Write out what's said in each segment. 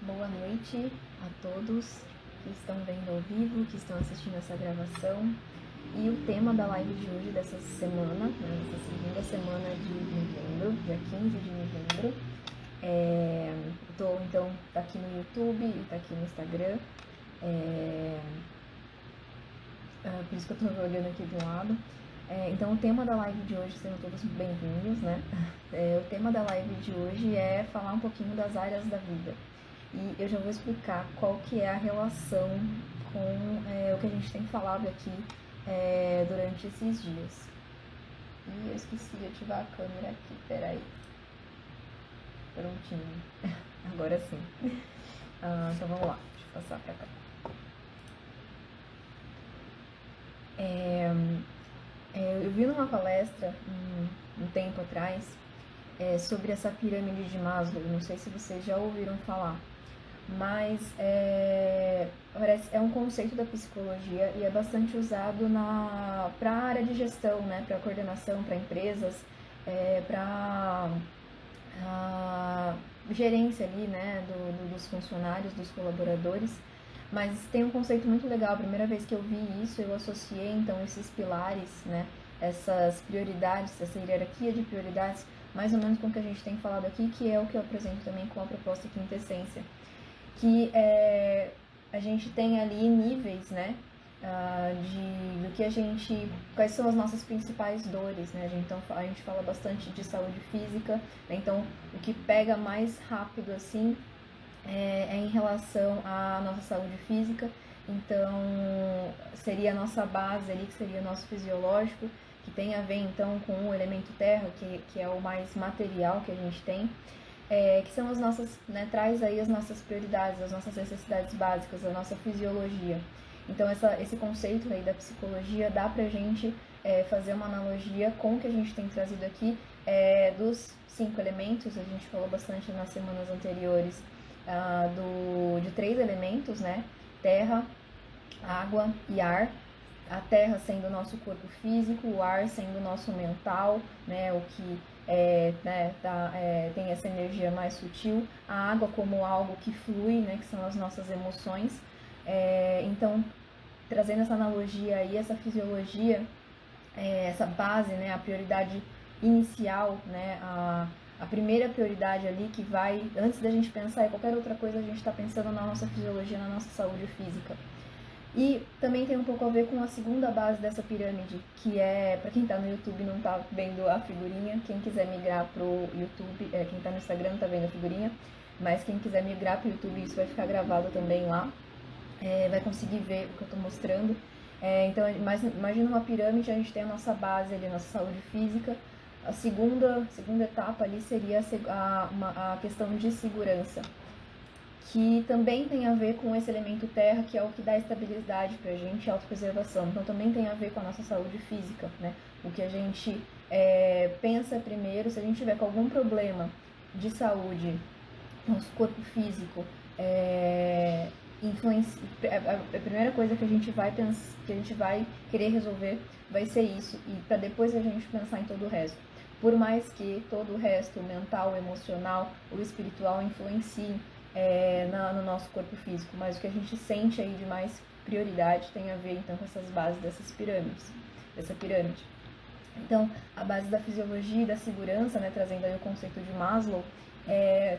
Boa noite a todos que estão vendo ao vivo, que estão assistindo essa gravação. E o tema da live de hoje, dessa semana, dessa segunda semana de novembro, dia 15 de novembro, então, tá aqui no YouTube e tá aqui no Instagram. Por isso que eu tô olhando aqui de um lado. Então, o tema da live de hoje, sejam todos bem-vindos, né? O tema da live de hoje é falar um pouquinho das áreas da vida. E eu já vou explicar qual que é a relação com o que a gente tem falado aqui durante esses dias. E eu esqueci de ativar a câmera aqui, peraí. Prontinho. Agora sim. Então vamos lá, deixa eu passar pra cá. Eu vi numa palestra um tempo atrás sobre essa pirâmide de Maslow. Não sei se vocês já ouviram falar, mas é um conceito da psicologia e é bastante usado para a área de gestão, né, para coordenação, para empresas, para gerência ali, né, dos funcionários, dos colaboradores. Mas tem um conceito muito legal. A primeira vez que eu vi isso, eu associei então esses pilares, né, essas prioridades, essa hierarquia de prioridades, mais ou menos com o que a gente tem falado aqui, que é o que eu apresento também com a proposta Quinta Essência, que a gente tem ali níveis, né, do que quais são as nossas principais dores, né? Então a gente fala bastante de saúde física, né? Então o que pega mais rápido assim é em relação à nossa saúde física. Então seria a nossa base ali, que seria o nosso fisiológico, que tem a ver então com o elemento terra, que é o mais material que a gente tem. Que são as nossas, né, traz aí as nossas prioridades, as nossas necessidades básicas, a nossa fisiologia. Então esse conceito aí da psicologia dá pra gente fazer uma analogia com o que a gente tem trazido aqui dos 5 elementos. A gente falou bastante nas semanas anteriores de 3 elementos, né? Terra, água e ar. A terra sendo o nosso corpo físico, o ar sendo o nosso mental, né? O que tem essa energia mais sutil, a água como algo que flui, né, que são as nossas emoções. Então, trazendo essa analogia aí, essa fisiologia, essa base, né, a prioridade inicial, né, a primeira prioridade ali que vai, antes da gente pensar em qualquer outra coisa, a gente está pensando na nossa fisiologia, na nossa saúde física. E também tem um pouco a ver com a segunda base dessa pirâmide, que para quem está no YouTube não está vendo a figurinha, quem quiser migrar pro YouTube, quem está no Instagram não está vendo a figurinha, mas quem quiser migrar pro YouTube, isso vai ficar gravado também lá, vai conseguir ver o que eu estou mostrando. Então, imagina uma pirâmide, a gente tem a nossa base ali, a nossa saúde física. A segunda etapa ali seria a questão de segurança, que também tem a ver com esse elemento terra, que é o que dá estabilidade pra gente, autopreservação. Então também tem a ver com a nossa saúde física, né? O que a gente pensa primeiro, se a gente tiver com algum problema de saúde, nosso corpo físico, a primeira coisa que a gente vai querer resolver vai ser isso, e para depois a gente pensar em todo o resto. Por mais que todo o resto, o mental, o emocional, o espiritual, influencie no nosso corpo físico, mas o que a gente sente aí de mais prioridade tem a ver então com essas bases dessa pirâmide. Então, a base da fisiologia e da segurança, né, trazendo aí o conceito de Maslow,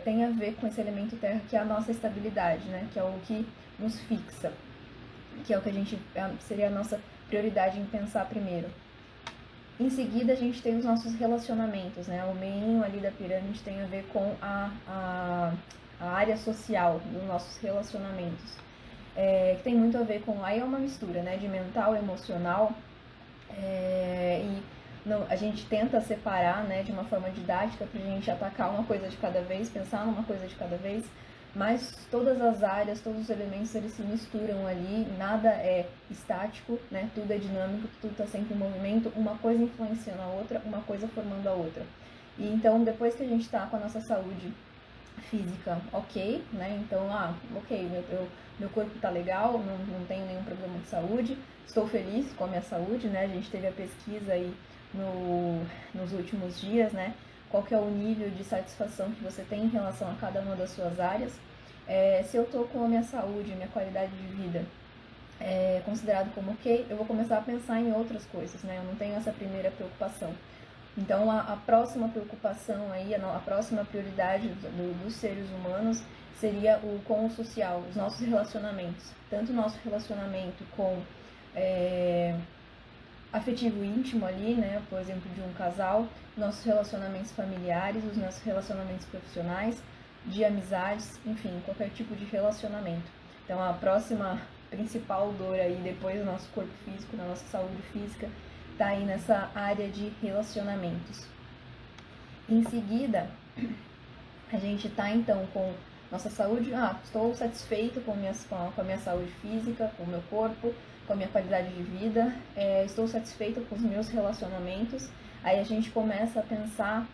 tem a ver com esse elemento terra, que é a nossa estabilidade, né, que é o que nos fixa, que é o que seria a nossa prioridade em pensar primeiro. Em seguida, a gente tem os nossos relacionamentos, né, o meio ali da pirâmide tem a ver com a área social dos nossos relacionamentos, que tem muito a ver com, aí é uma mistura, né, de mental, emocional, a gente tenta separar, né, de uma forma didática para a gente atacar uma coisa de cada vez, pensar numa coisa de cada vez, mas todas as áreas, todos os elementos, eles se misturam ali, nada é estático, né, tudo é dinâmico, tudo está sempre em movimento, uma coisa influenciando a outra, uma coisa formando a outra. E então, depois que a gente está com a nossa saúde física ok, né? Então, ok, meu corpo tá legal, não tenho nenhum problema de saúde, estou feliz com a minha saúde, né? A gente teve a pesquisa aí nos últimos dias, né? Qual que é o nível de satisfação que você tem em relação a cada uma das suas áreas. Se eu tô com a minha saúde, minha qualidade de vida considerado como ok, eu vou começar a pensar em outras coisas, né? Eu não tenho essa primeira preocupação. Então, a próxima preocupação aí, a próxima prioridade dos seres humanos seria com o social, os nossos relacionamentos. Tanto o nosso relacionamento com afetivo íntimo ali, né? Por exemplo, de um casal, nossos relacionamentos familiares, os nossos relacionamentos profissionais, de amizades, enfim, qualquer tipo de relacionamento. Então, a próxima principal dor aí, depois do nosso corpo físico, da nossa saúde física, tá aí nessa área de relacionamentos. Em seguida, a gente tá então com nossa saúde, estou satisfeito com a minha saúde física, com o meu corpo, com a minha qualidade de vida, estou satisfeito com os meus relacionamentos. Aí a gente começa a pensar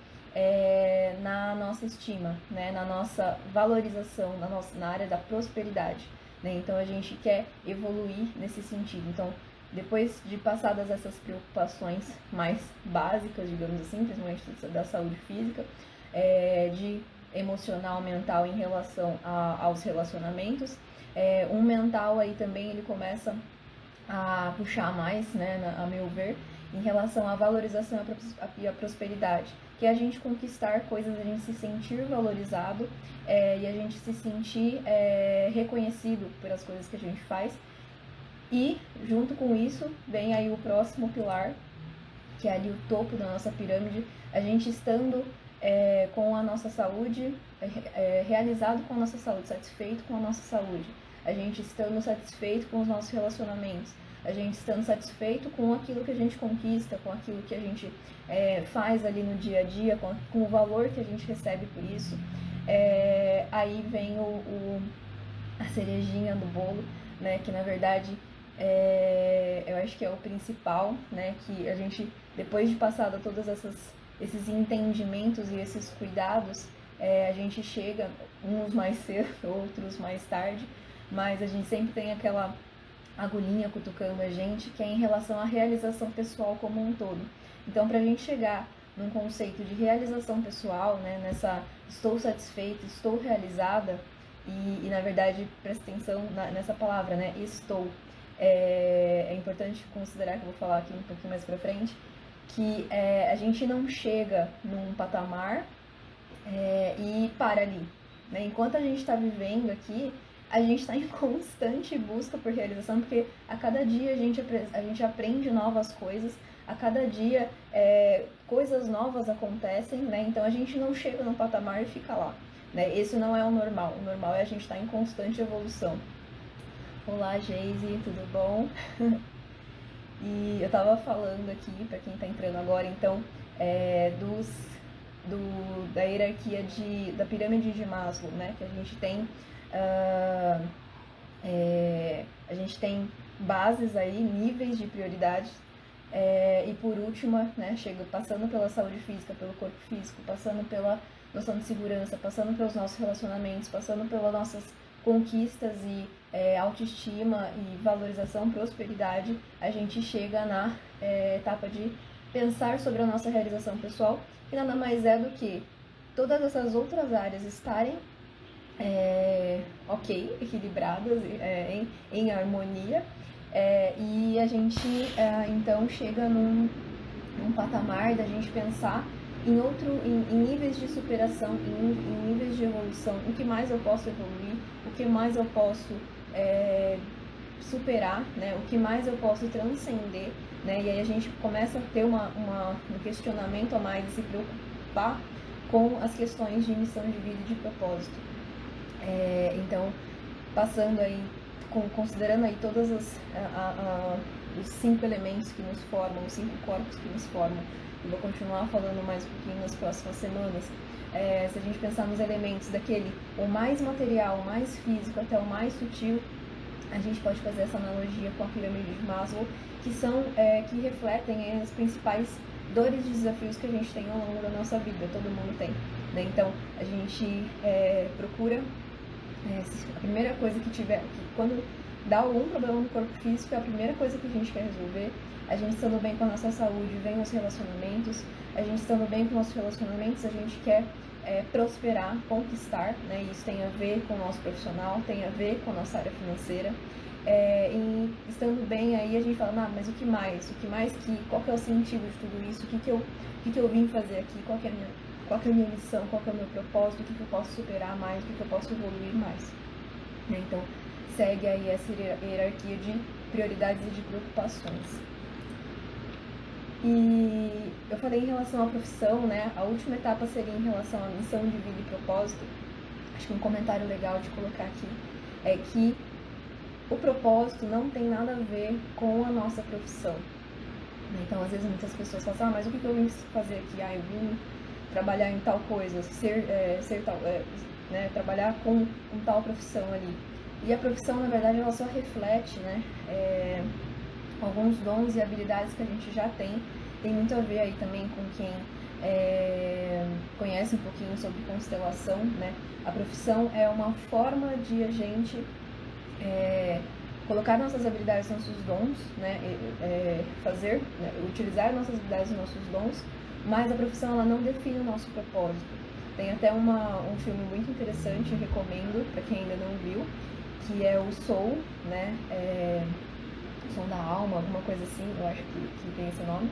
na nossa estima, né, na nossa valorização, na área da prosperidade. Né? Então a gente quer evoluir nesse sentido. Então, depois de passadas essas preocupações mais básicas, digamos assim, principalmente da saúde física, de emocional, mental em relação aos relacionamentos, um mental aí também ele começa a puxar mais, né, a meu ver, em relação à valorização e à prosperidade, que é a gente conquistar coisas, a gente se sentir valorizado e a gente se sentir reconhecido pelas coisas que a gente faz. E junto com isso vem aí o próximo pilar, que é ali o topo da nossa pirâmide, a gente estando com a nossa saúde, realizado com a nossa saúde, satisfeito com a nossa saúde, a gente estando satisfeito com os nossos relacionamentos, a gente estando satisfeito com aquilo que a gente conquista, com aquilo que a gente faz ali no dia a dia, com o valor que a gente recebe por isso, aí vem a cerejinha do bolo, né, que na verdade eu acho que é o principal, né, que a gente, depois de passado todos esses entendimentos e esses cuidados, a gente chega, uns mais cedo, outros mais tarde, mas a gente sempre tem aquela agulhinha cutucando a gente, que é em relação à realização pessoal como um todo. Então, para a gente chegar num conceito de realização pessoal, né, nessa estou satisfeita, estou realizada, e na verdade, presta atenção nessa palavra, né, estou. É importante considerar, que eu vou falar aqui um pouquinho mais pra frente, que a gente não chega num patamar e para ali. Né? Enquanto a gente está vivendo aqui, a gente está em constante busca por realização, porque a cada dia a gente aprende novas coisas, a cada dia coisas novas acontecem, né? Então a gente não chega num patamar e fica lá. Né? Esse não é o normal é a gente estar em constante evolução. Olá, Geise, tudo bom? E eu tava falando aqui, para quem tá entrando agora, então, da hierarquia da pirâmide de Maslow, né? Que a gente tem bases aí, níveis de prioridade, e por último, né, passando pela saúde física, pelo corpo físico, passando pela noção de segurança, passando pelos nossos relacionamentos, passando pelas nossas conquistas e autoestima e valorização, prosperidade, a gente chega na etapa de pensar sobre a nossa realização pessoal, que nada mais é do que todas essas outras áreas estarem ok, equilibradas, em harmonia, e a gente então chega num patamar da gente pensar em níveis de superação, em níveis de evolução, o que mais eu posso evoluir, o que mais eu posso superar, né? O que mais eu posso transcender, né? E aí a gente começa a ter um questionamento a mais, de se preocupar com as questões de missão de vida e de propósito. Então, passando aí, considerando aí todos os 5 elementos que nos formam, os 5 corpos que nos formam, eu vou continuar falando mais um pouquinho nas próximas semanas. Se a gente pensar nos elementos o mais material, o mais físico, até o mais sutil, a gente pode fazer essa analogia com a pirâmide de Maslow, que refletem as principais dores e desafios que a gente tem ao longo da nossa vida, todo mundo tem. Né? Então, a gente procura, a primeira coisa quando dá algum problema no corpo físico, é a primeira coisa que a gente quer resolver. A gente estando bem com a nossa saúde, vem os relacionamentos. A gente estando bem com nossos relacionamentos, a gente quer prosperar, conquistar, né? Isso tem a ver com o nosso profissional, tem a ver com a nossa área financeira. E estando bem aí, a gente fala, mas o que mais? Qual que é o sentido de tudo isso? O que eu vim fazer aqui? Qual que é a minha missão? Qual que é o meu propósito? O que eu posso superar mais? O que eu posso evoluir mais? Né? Então, segue aí essa hierarquia de prioridades e de preocupações. E eu falei em relação à profissão, né? A última etapa seria em relação à missão de vida e propósito. Acho que um comentário legal de colocar aqui é que o propósito não tem nada a ver com a nossa profissão. Então, às vezes, muitas pessoas falam mas o que eu vim fazer aqui? Eu vim trabalhar em tal coisa, trabalhar com tal profissão ali. E a profissão, na verdade, ela só reflete, né, alguns dons e habilidades que a gente já tem. Tem muito a ver aí também com quem conhece um pouquinho sobre constelação, né? A profissão é uma forma de a gente colocar nossas habilidades, nossos dons, né? Utilizar nossas habilidades e nossos dons, mas a profissão ela não define o nosso propósito. Tem até um filme muito interessante, eu recomendo para quem ainda não viu, que é o Soul, né? Som da Alma, alguma coisa assim, eu acho que tem esse nome.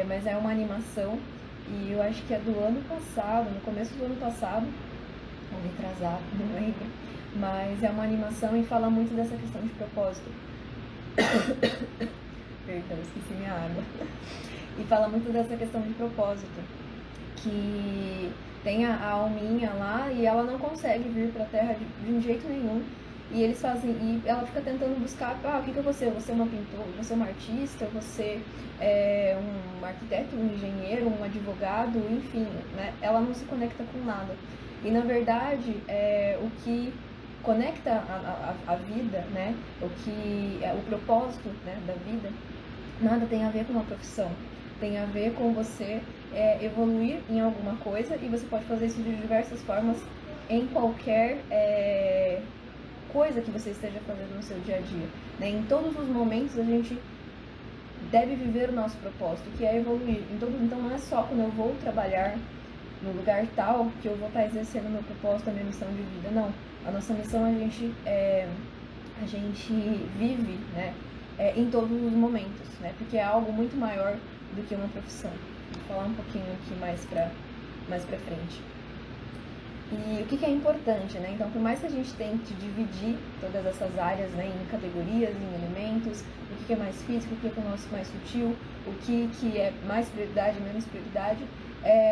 Mas é uma animação e eu acho que é do ano passado, no começo do ano passado, ou retrasado, não lembro. Mas é uma animação e fala muito dessa questão de propósito. Perdão, esqueci minha água. E fala muito dessa questão de propósito, que tem a alminha lá e ela não consegue vir para a Terra de um jeito nenhum. E eles fazem, e ela fica tentando buscar, o que eu vou ser? Você é uma pintora, você é uma artista, você é um arquiteto, um engenheiro, um advogado, enfim, né? Ela não se conecta com nada. E na verdade, o que conecta a vida, né? O propósito, né, da vida, nada tem a ver com uma profissão. Tem a ver com você evoluir em alguma coisa, e você pode fazer isso de diversas formas em qualquer coisa que você esteja fazendo no seu dia a dia, né? Em todos os momentos a gente deve viver o nosso propósito, que é evoluir. Então não é só quando eu vou trabalhar no lugar tal que eu vou estar exercendo o meu propósito, a minha missão de vida. Não. A nossa missão a gente vive, né, em todos os momentos, né? Porque é algo muito maior do que uma profissão. Vou falar um pouquinho aqui mais pra frente. E o que é importante, né? Então, por mais que a gente tente dividir todas essas áreas, né, em categorias, em elementos, o que é mais físico, o que é mais sutil, o que é mais prioridade, menos prioridade,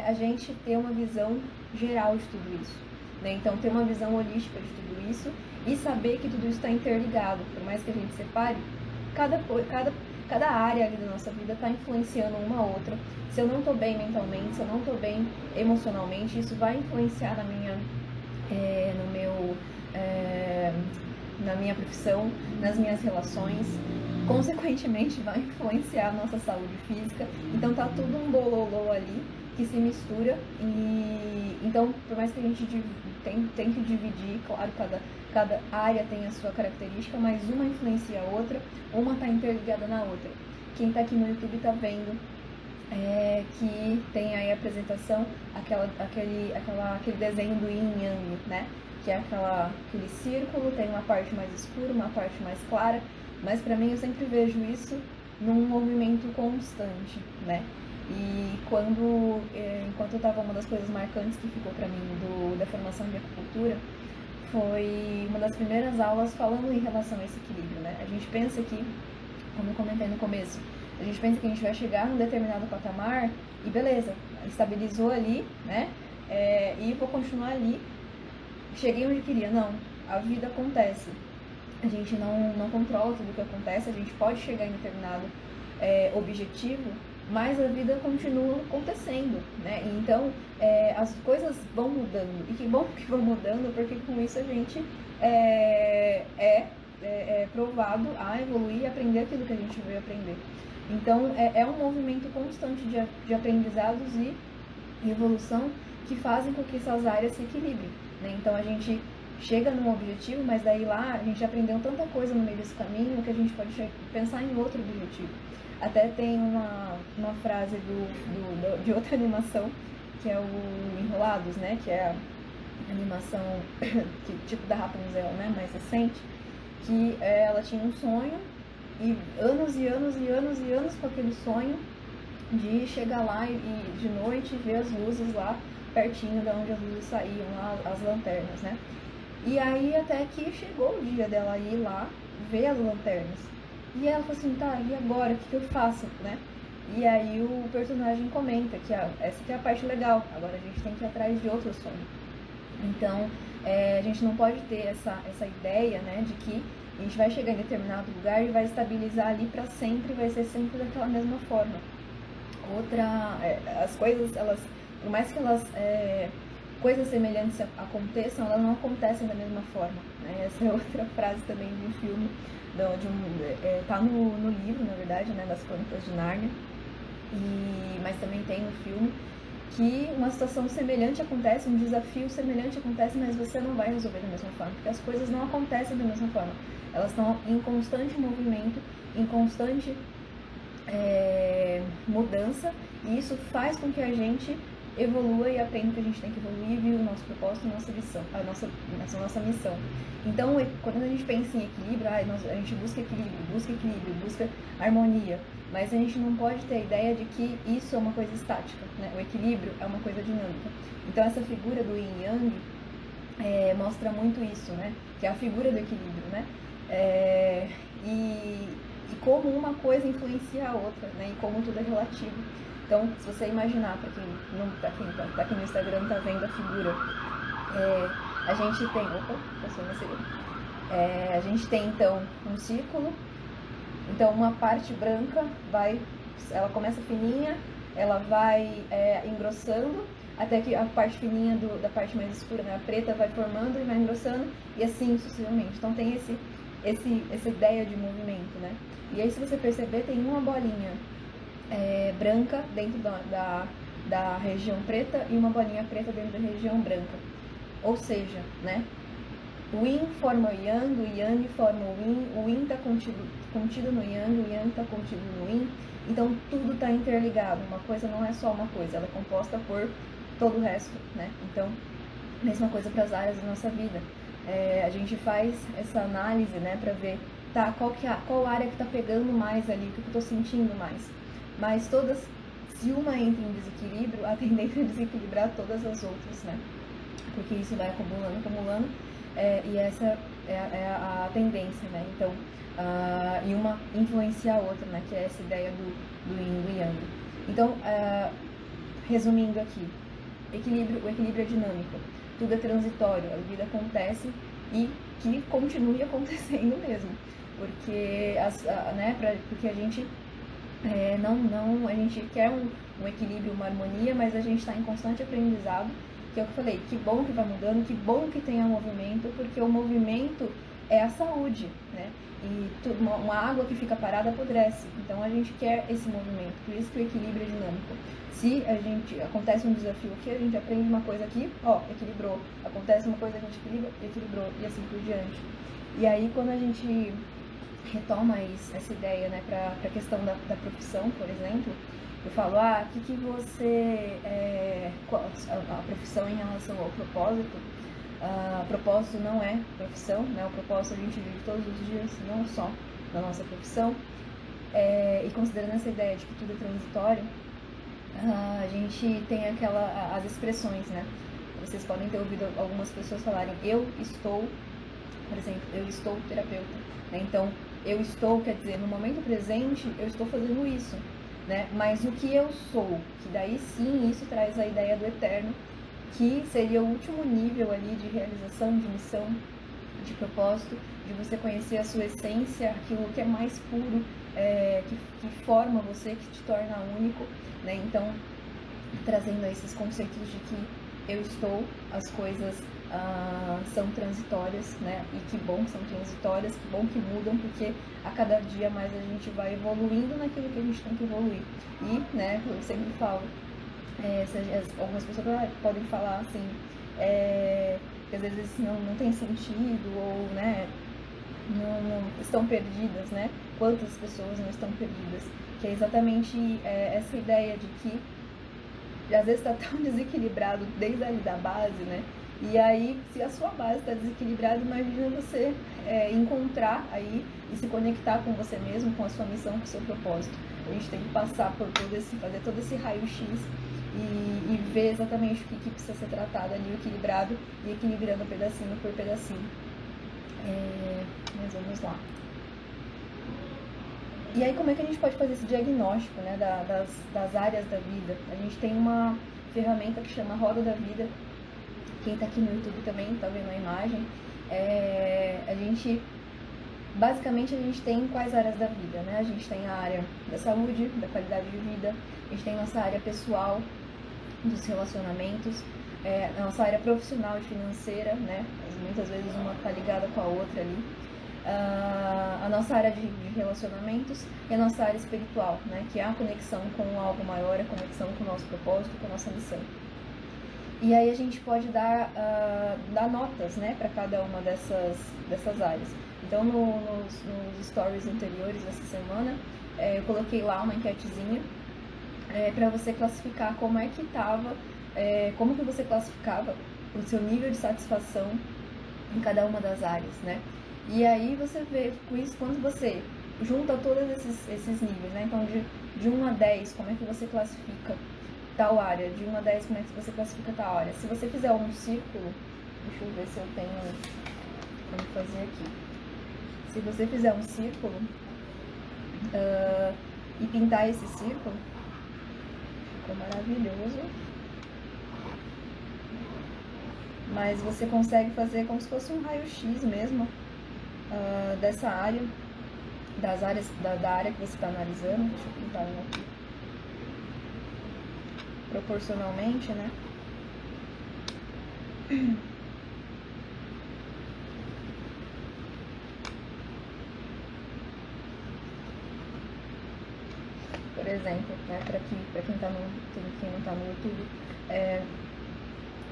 a gente ter uma visão geral de tudo isso, né? Então, ter uma visão holística de tudo isso e saber que tudo isso está interligado. Por mais que a gente separe, cada área ali da nossa vida está influenciando uma a outra. Se eu não estou bem mentalmente, se eu não estou bem emocionalmente, isso vai influenciar na minha profissão, nas minhas relações, consequentemente vai influenciar a nossa saúde física. Então tá tudo um bololô ali que se mistura, e então por mais que a gente tem que dividir, claro, cada área tem a sua característica, mas uma influencia a outra, uma está interligada na outra. Quem está aqui no YouTube está vendo que tem aí a apresentação, aquele desenho do Yin e Yang, né? Que é aquele círculo, tem uma parte mais escura, uma parte mais clara, mas para mim eu sempre vejo isso num movimento constante, né? E enquanto eu estava, uma das coisas marcantes que ficou para mim da formação de acupuntura foi uma das primeiras aulas falando em relação a esse equilíbrio, né? A gente pensa que, como eu comentei no começo, a gente pensa que a gente vai chegar num determinado patamar e beleza, estabilizou ali, né? E vou continuar ali, cheguei onde queria. Não, a vida acontece. A gente não controla tudo o que acontece, a gente pode chegar em determinado objetivo, mas a vida continua acontecendo, né? Então, as coisas vão mudando. E que bom que vão mudando, porque com isso a gente provado a evoluir e aprender aquilo que a gente veio aprender. Então, é um movimento constante de aprendizados e evolução que fazem com que essas áreas se equilibrem, né? Então, a gente chega num objetivo, mas daí lá a gente aprendeu tanta coisa no meio desse caminho que a gente pode pensar em outro objetivo. Até tem uma frase de outra animação que é o Enrolados, né? Que é a animação que, tipo da Rapunzel, né? Mais recente, que ela tinha um sonho e anos e anos e anos e anos com aquele sonho de chegar lá e de noite ver as luzes lá pertinho de onde as luzes saíam, lá, as lanternas, né? E aí até que chegou o dia dela ir lá ver as lanternas. E ela falou assim, tá, e agora? O que eu faço, né? E aí o personagem comenta que essa que é a parte legal, agora a gente tem que ir atrás de outro sonho. Então, a gente não pode ter essa ideia, né, de que a gente vai chegar em determinado lugar e vai estabilizar ali para sempre, vai ser sempre daquela mesma forma. As coisas, elas, por mais que elas coisas semelhantes aconteçam, elas não acontecem da mesma forma, né? Essa é outra frase também de um filme, tá no livro, na verdade, né, das Crônicas de Nárnia, mas também tem no filme, que uma situação semelhante acontece, um desafio semelhante acontece, mas você não vai resolver da mesma forma, porque as coisas não acontecem da mesma forma, elas estão em constante movimento, em constante mudança, e isso faz com que a gente evolua e aprenda que a gente tem que evoluir e viva o nosso propósito, a nossa missão. Então, quando a gente pensa em equilíbrio, a gente busca equilíbrio, busca harmonia, mas a gente não pode ter a ideia de que isso é uma coisa estática, né? O equilíbrio é uma coisa dinâmica. Então, essa figura do Yin Yang mostra muito isso, né? Que é a figura do equilíbrio, né? E como uma coisa influencia a outra, né? E como tudo é relativo. Então, se você imaginar, para quem no Instagram está vendo a figura, a gente tem... a gente tem, então, um círculo. Então, uma parte branca ela começa fininha, ela vai engrossando, até que a parte fininha da parte mais escura, né, a preta, vai formando e vai engrossando, e assim sucessivamente. Então, tem essa ideia de movimento, né? E aí, se você perceber, tem uma bolinha branca dentro da região preta e uma bolinha preta dentro da região branca. Ou seja, né, o Yin forma o Yang, o Yang forma o Yin está contido no Yang, o Yang está contido no Yin. Então tudo está interligado, uma coisa não é só uma coisa, ela é composta por todo o resto, né? Então, mesma coisa para as áreas da nossa vida. A gente faz essa análise, né, para ver, tá, qual área que está pegando mais ali, o que eu estou sentindo mais. Mas todas, se uma entra em desequilíbrio, a tendência é desequilibrar todas as outras, né? Porque isso vai acumulando, e essa é a tendência, né? Então, e uma influencia a outra, né? Que é essa ideia do Yin e do Yang. Então, resumindo aqui, o equilíbrio é dinâmico, tudo é transitório, a vida acontece e que continue acontecendo mesmo, porque, porque a gente a gente quer um equilíbrio, uma harmonia, mas a gente está em constante aprendizado, que é o que eu falei, que bom que vai mudando, que bom que tenha movimento, porque o movimento é a saúde, né? E uma água que fica parada apodrece, então a gente quer esse movimento, por isso que o equilíbrio é dinâmico. Se acontece um desafio aqui, a gente aprende uma coisa aqui, equilibrou, acontece uma coisa, a gente equilibrou, e assim por diante. E aí, quando a gente retoma essa ideia, né, para a questão da profissão, por exemplo, eu falo, o que você, a profissão em relação ao propósito, propósito não é profissão, né, o propósito a gente vive todos os dias, não só na nossa profissão, e considerando essa ideia de que tudo é transitório, a gente tem as expressões, né, vocês podem ter ouvido algumas pessoas falarem, por exemplo, eu estou terapeuta, né, então, eu estou, quer dizer, no momento presente, eu estou fazendo isso, né? Mas o que eu sou, que daí sim, isso traz a ideia do eterno, que seria o último nível ali de realização, de missão, de propósito, de você conhecer a sua essência, aquilo que é mais puro, que forma você, que te torna único, né? Então, trazendo esses conceitos de que eu estou, as coisas são transitórias, né? E que bom que são transitórias, que bom que mudam, porque a cada dia mais a gente vai evoluindo naquilo que a gente tem que evoluir. E, né, eu sempre falo, algumas pessoas podem falar assim, que às vezes não tem sentido, ou, né, não estão perdidas, né? Quantas pessoas não estão perdidas? Que é exatamente essa ideia de que às vezes está tão desequilibrado desde ali da base, né? E aí, se a sua base está desequilibrada, imagina você encontrar aí e se conectar com você mesmo, com a sua missão, com o seu propósito. A gente tem que passar por fazer todo esse raio-x e ver exatamente o que precisa ser tratado ali, equilibrado e equilibrando pedacinho por pedacinho. Mas vamos lá. E aí, como é que a gente pode fazer esse diagnóstico, né, das áreas da vida? A gente tem uma ferramenta que chama Roda da Vida. Quem está aqui no YouTube também está vendo a imagem. Basicamente, a gente tem quais áreas da vida, né? A gente tem a área da saúde, da qualidade de vida, a gente tem a nossa área pessoal, dos relacionamentos, a nossa área profissional e financeira, né? Muitas vezes uma está ligada com a outra ali. A nossa área de relacionamentos e a nossa área espiritual, né? Que é a conexão com algo maior, a conexão com o nosso propósito, com a nossa missão. E aí a gente pode dar notas, né, para cada uma dessas áreas. Então, nos stories anteriores dessa semana, eu coloquei lá uma enquetezinha para você classificar como é que estava, como que você classificava o seu nível de satisfação em cada uma das áreas, né? E aí você vê com isso, quando você junta todos esses níveis, né? Então, de 1 a 10, como é que você classifica tal área? De 1 a 10, como é que você classifica tal área? Se você fizer um círculo, deixa eu ver se eu tenho como fazer aqui. Se você fizer um círculo e pintar esse círculo, ficou maravilhoso. Mas você consegue fazer como se fosse um raio-x mesmo dessa área, das áreas, da área que você está analisando. Deixa eu pintar um aqui. Proporcionalmente, né? Por exemplo, né, para quem não está no YouTube,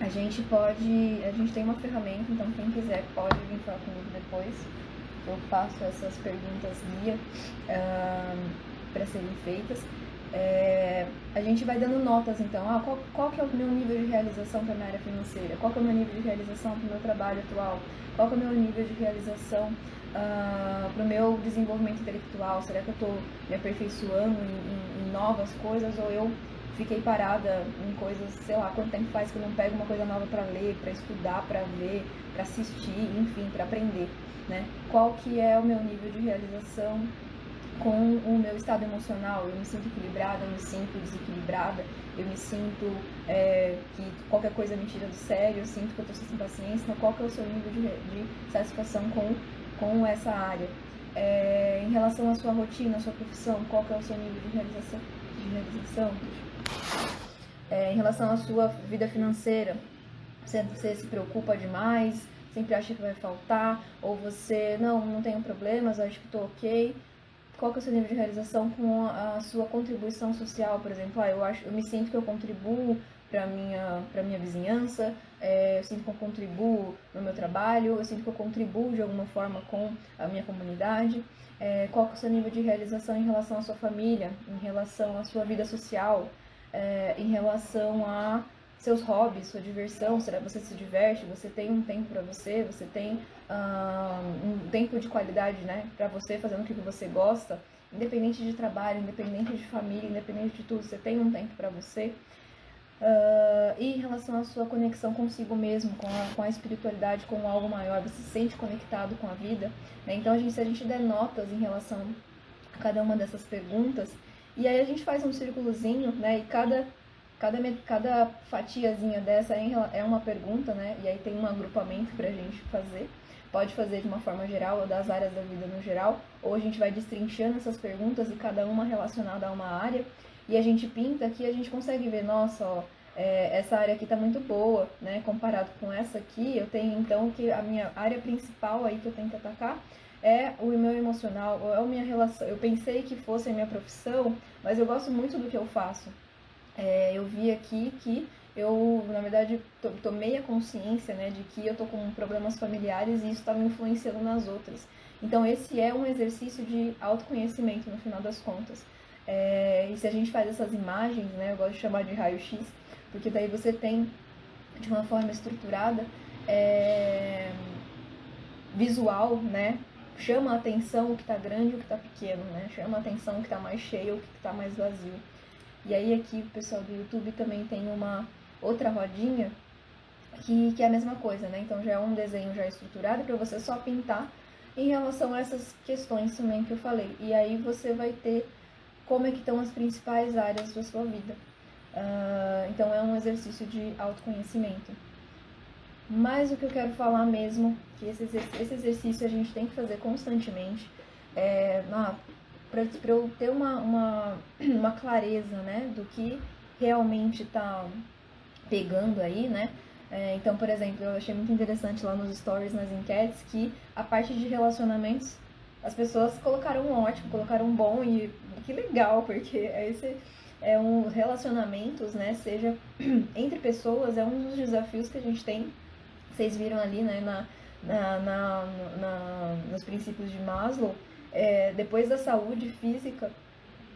a gente tem uma ferramenta, então quem quiser pode vir falar comigo depois. Eu passo essas perguntas guia para serem feitas. A gente vai dando notas, então, qual que é o meu nível de realização para a minha área financeira? Qual que é o meu nível de realização para o meu trabalho atual? Qual que é o meu nível de realização para o meu desenvolvimento intelectual? Será que eu estou me aperfeiçoando em novas coisas ou eu fiquei parada em coisas, sei lá, quanto tempo faz que eu não pego uma coisa nova para ler, para estudar, para ver, para assistir, enfim, para aprender, né? Qual que é o meu nível de realização com o meu estado emocional? Eu me sinto equilibrada, eu me sinto desequilibrada, eu me sinto que qualquer coisa me tira do sério, eu sinto que eu estou sem paciência. Então, qual que é o seu nível de satisfação com essa área? Em relação à sua rotina, à sua profissão, qual que é o seu nível de realização? Em relação à sua vida financeira, você se preocupa demais, sempre acha que vai faltar, ou você, não tenho problemas, acho que estou ok. Qual que é o seu nível de realização com a sua contribuição social, por exemplo? Eu me sinto que eu contribuo para minha vizinhança, eu sinto que eu contribuo no meu trabalho, eu sinto que eu contribuo de alguma forma com a minha comunidade. Qual que é o seu nível de realização em relação à sua família, em relação à sua vida social, em relação a seus hobbies, sua diversão? Será que você se diverte? Você tem um tempo para você? Você tem um tempo de qualidade, né, para você, fazendo o que você gosta? Independente de trabalho, independente de família, independente de tudo, você tem um tempo para você? E em relação à sua conexão consigo mesmo, com a espiritualidade, com algo maior, você se sente conectado com a vida, né? Então, se a gente der notas em relação a cada uma dessas perguntas, e aí a gente faz um círculozinho, né? E cada fatiazinha dessa é uma pergunta, né? E aí tem um agrupamento pra gente fazer. Pode fazer de uma forma geral, ou das áreas da vida no geral, ou a gente vai destrinchando essas perguntas e cada uma relacionada a uma área. E a gente pinta aqui, a gente consegue ver, nossa, ó, essa área aqui tá muito boa, né? Comparado com essa aqui, eu tenho então que a minha área principal aí que eu tenho que atacar é o meu emocional, ou é a minha relação. Eu pensei que fosse a minha profissão, mas eu gosto muito do que eu faço. Eu vi aqui que eu, na verdade, tomei a consciência, né, de que eu tô com problemas familiares e isso está me influenciando nas outras. Então, esse é um exercício de autoconhecimento, no final das contas. E se a gente faz essas imagens, né, eu gosto de chamar de raio-x, porque daí você tem, de uma forma estruturada, visual, né, chama a atenção o que está grande e o que está pequeno, né, chama a atenção o que está mais cheio e o que está mais vazio. E aí aqui o pessoal do YouTube também tem uma outra rodinha que é a mesma coisa, né? Então já é um desenho já estruturado para você só pintar em relação a essas questões também que eu falei. E aí você vai ter como é que estão as principais áreas da sua vida. Então é um exercício de autoconhecimento. Mas o que eu quero falar mesmo, que esse exercício a gente tem que fazer constantemente, para eu ter uma clareza, né, do que realmente está pegando aí, né? Então, por exemplo, eu achei muito interessante lá nos stories, nas enquetes, que a parte de relacionamentos, as pessoas colocaram ótimo, colocaram bom, e que legal, porque esse é um relacionamentos, né, seja entre pessoas, é um dos desafios que a gente tem. Vocês viram ali, né, nos princípios de Maslow, depois da saúde física,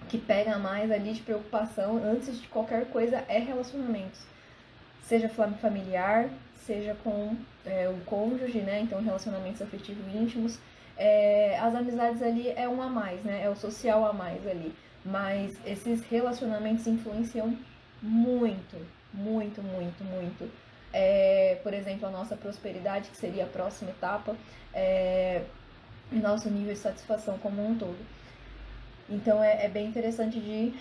que pega mais ali de preocupação, antes de qualquer coisa, é relacionamentos. Seja familiar, seja com o cônjuge, né, então relacionamentos afetivos íntimos. As amizades ali é um a mais, né, é o social a mais ali. Mas esses relacionamentos influenciam muito, muito, muito, muito. Por exemplo, a nossa prosperidade, que seria a próxima etapa, e nosso nível de satisfação como um todo. Então é bem interessante de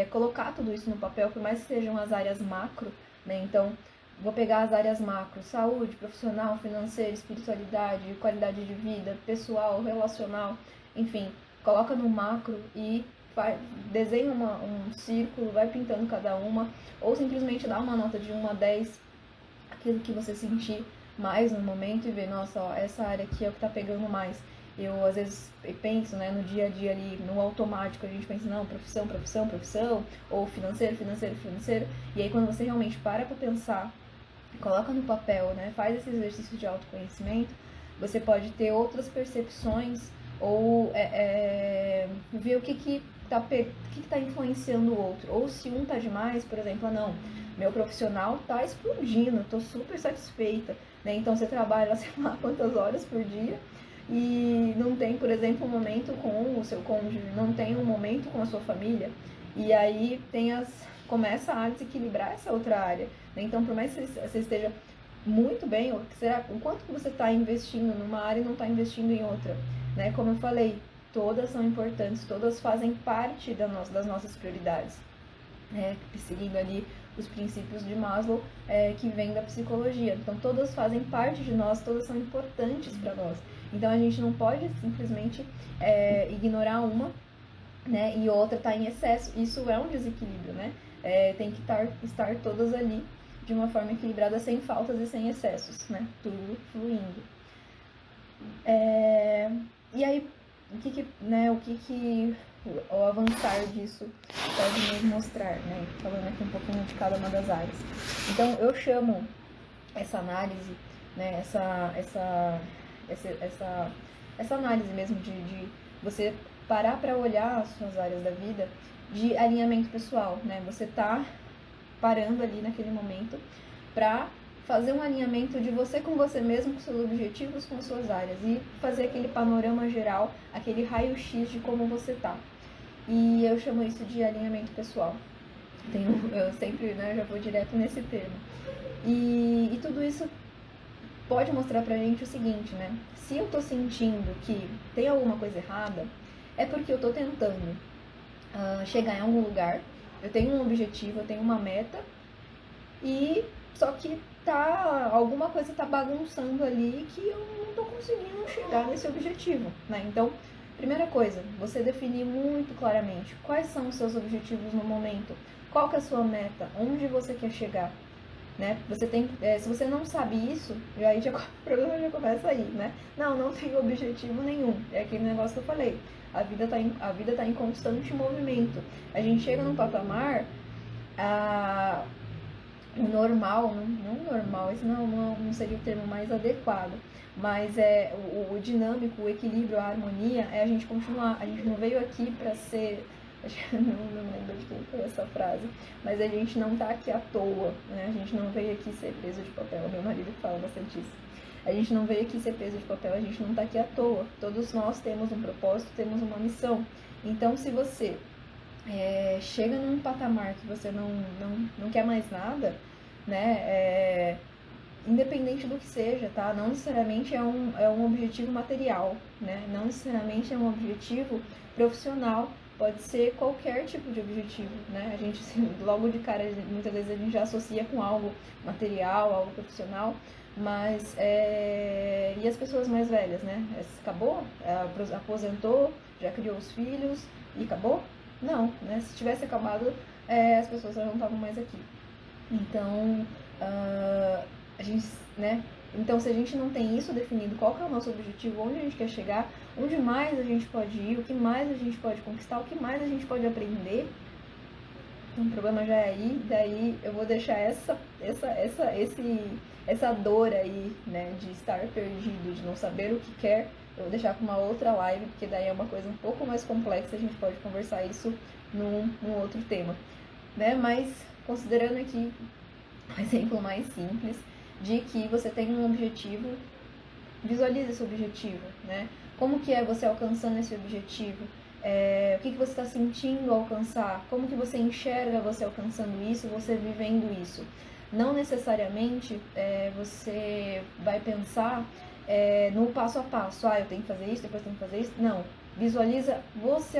colocar tudo isso no papel, por mais que sejam as áreas macro, né? Então, vou pegar as áreas macro: saúde, profissional, financeira, espiritualidade, qualidade de vida, pessoal, relacional, enfim, coloca no macro e desenha um círculo, vai pintando cada uma, ou simplesmente dá uma nota de 1 a 10, aquilo que você sentir mais no momento, e ver, nossa, ó, essa área aqui é o que tá pegando mais. Eu, às vezes, penso, né, no dia a dia ali, no automático, a gente pensa, não, profissão, profissão, profissão, ou financeiro, financeiro, financeiro. E aí, quando você realmente para pensar, coloca no papel, né, faz esse exercício de autoconhecimento, você pode ter outras percepções, ou ver o que tá influenciando o outro. Ou se um tá demais, por exemplo, não, meu profissional tá explodindo, tô super satisfeita, né? Então você trabalha, sei lá, quantas horas por dia, e não tem, por exemplo, um momento com o seu cônjuge, não tem um momento com a sua família, e aí começa a desequilibrar essa outra área, né? Então, por mais que você esteja muito bem, o quanto que você está investindo numa área e não está investindo em outra, né? Como eu falei, todas são importantes, todas fazem parte das nossas prioridades, seguindo ali os princípios de Maslow, que vem da psicologia. Então, todas fazem parte de nós, todas são importantes para nós. Então, a gente não pode simplesmente ignorar uma, né, e outra está em excesso. Isso é um desequilíbrio, né? Tem que estar todas ali de uma forma equilibrada, sem faltas e sem excessos, né? Tudo fluindo. E aí, o avançar disso pode nos mostrar, né? Falando aqui um pouquinho de cada uma das áreas. Então, eu chamo essa análise, né? Essa análise mesmo de você parar para olhar as suas áreas da vida de alinhamento pessoal, né? Você tá parando ali naquele momento para fazer um alinhamento de você com você mesmo, com seus objetivos, com suas áreas, e fazer aquele panorama geral, aquele raio-x de como você tá. E eu chamo isso de alinhamento pessoal. Eu sempre, né, já vou direto nesse termo. E tudo isso pode mostrar pra gente o seguinte, né? Se eu tô sentindo que tem alguma coisa errada, é porque eu tô tentando chegar em algum lugar, eu tenho um objetivo, eu tenho uma meta, e só que alguma coisa tá bagunçando ali que eu não tô conseguindo chegar nesse objetivo, né? Então, primeira coisa, você definir muito claramente quais são os seus objetivos no momento, qual que é a sua meta, onde você quer chegar, né? Você tem, se você não sabe isso, aí o problema já começa aí, né? Não tem objetivo nenhum. É aquele negócio que eu falei. A vida tá em constante movimento. A gente chega num patamar, normal, não normal, esse não seria o termo mais adequado, mas o dinâmico, o equilíbrio, a harmonia, é a gente continuar. A gente não veio aqui para ser Não lembro de quem foi essa frase, mas a gente não tá aqui à toa, né? A gente não veio aqui ser peso de papel. Meu marido fala bastante isso. A gente não veio aqui ser peso de papel, a gente não tá aqui à toa. Todos nós temos um propósito, temos uma missão. Então, se você chega num patamar que você não quer mais nada, né? Independente do que seja, tá? Não necessariamente é um objetivo material, né? Não necessariamente é um objetivo profissional, pode ser qualquer tipo de objetivo, né? A gente, logo de cara, muitas vezes a gente já associa com algo material, algo profissional, mas, e as pessoas mais velhas, né? Acabou? Aposentou, já criou os filhos e acabou? Não, né? Se tivesse acabado, as pessoas já não estavam mais aqui. Então, a gente, né? Então, se a gente não tem isso definido, qual que é o nosso objetivo, onde a gente quer chegar, onde mais a gente pode ir, o que mais a gente pode conquistar, o que mais a gente pode aprender, o problema já é aí, daí eu vou deixar essa dor aí, né, de estar perdido, de não saber o que quer, eu vou deixar para uma outra live, porque daí é uma coisa um pouco mais complexa, a gente pode conversar isso num outro tema, né? Mas considerando aqui um exemplo mais simples de que você tem um objetivo, visualize esse objetivo, né? Como que é você alcançando esse objetivo? O que você está sentindo ao alcançar? Como que você enxerga você alcançando isso, você vivendo isso? Não necessariamente você vai pensar no passo a passo. Eu tenho que fazer isso, depois tenho que fazer isso. Não. Visualiza você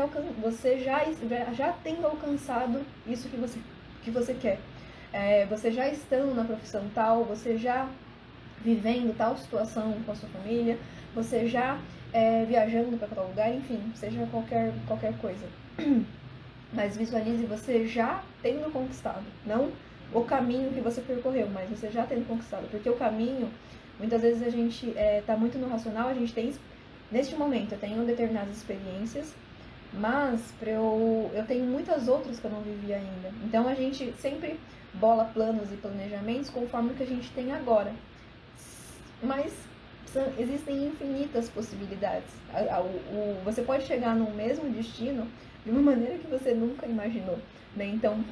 já tendo alcançado isso que você quer. Você já estando na profissão tal, você já vivendo tal situação com a sua família, você já viajando para tal lugar, enfim, seja qualquer coisa. Mas visualize você já tendo conquistado, não o caminho que você percorreu, mas você já tendo conquistado, porque o caminho, muitas vezes a gente tá muito no racional, a gente tem, neste momento, eu tenho determinadas experiências, mas eu tenho muitas outras que eu não vivi ainda. Então a gente sempre bola planos e planejamentos conforme o que a gente tem agora. Mas existem infinitas possibilidades. Você pode chegar no mesmo destino de uma maneira que você nunca imaginou, né? Então,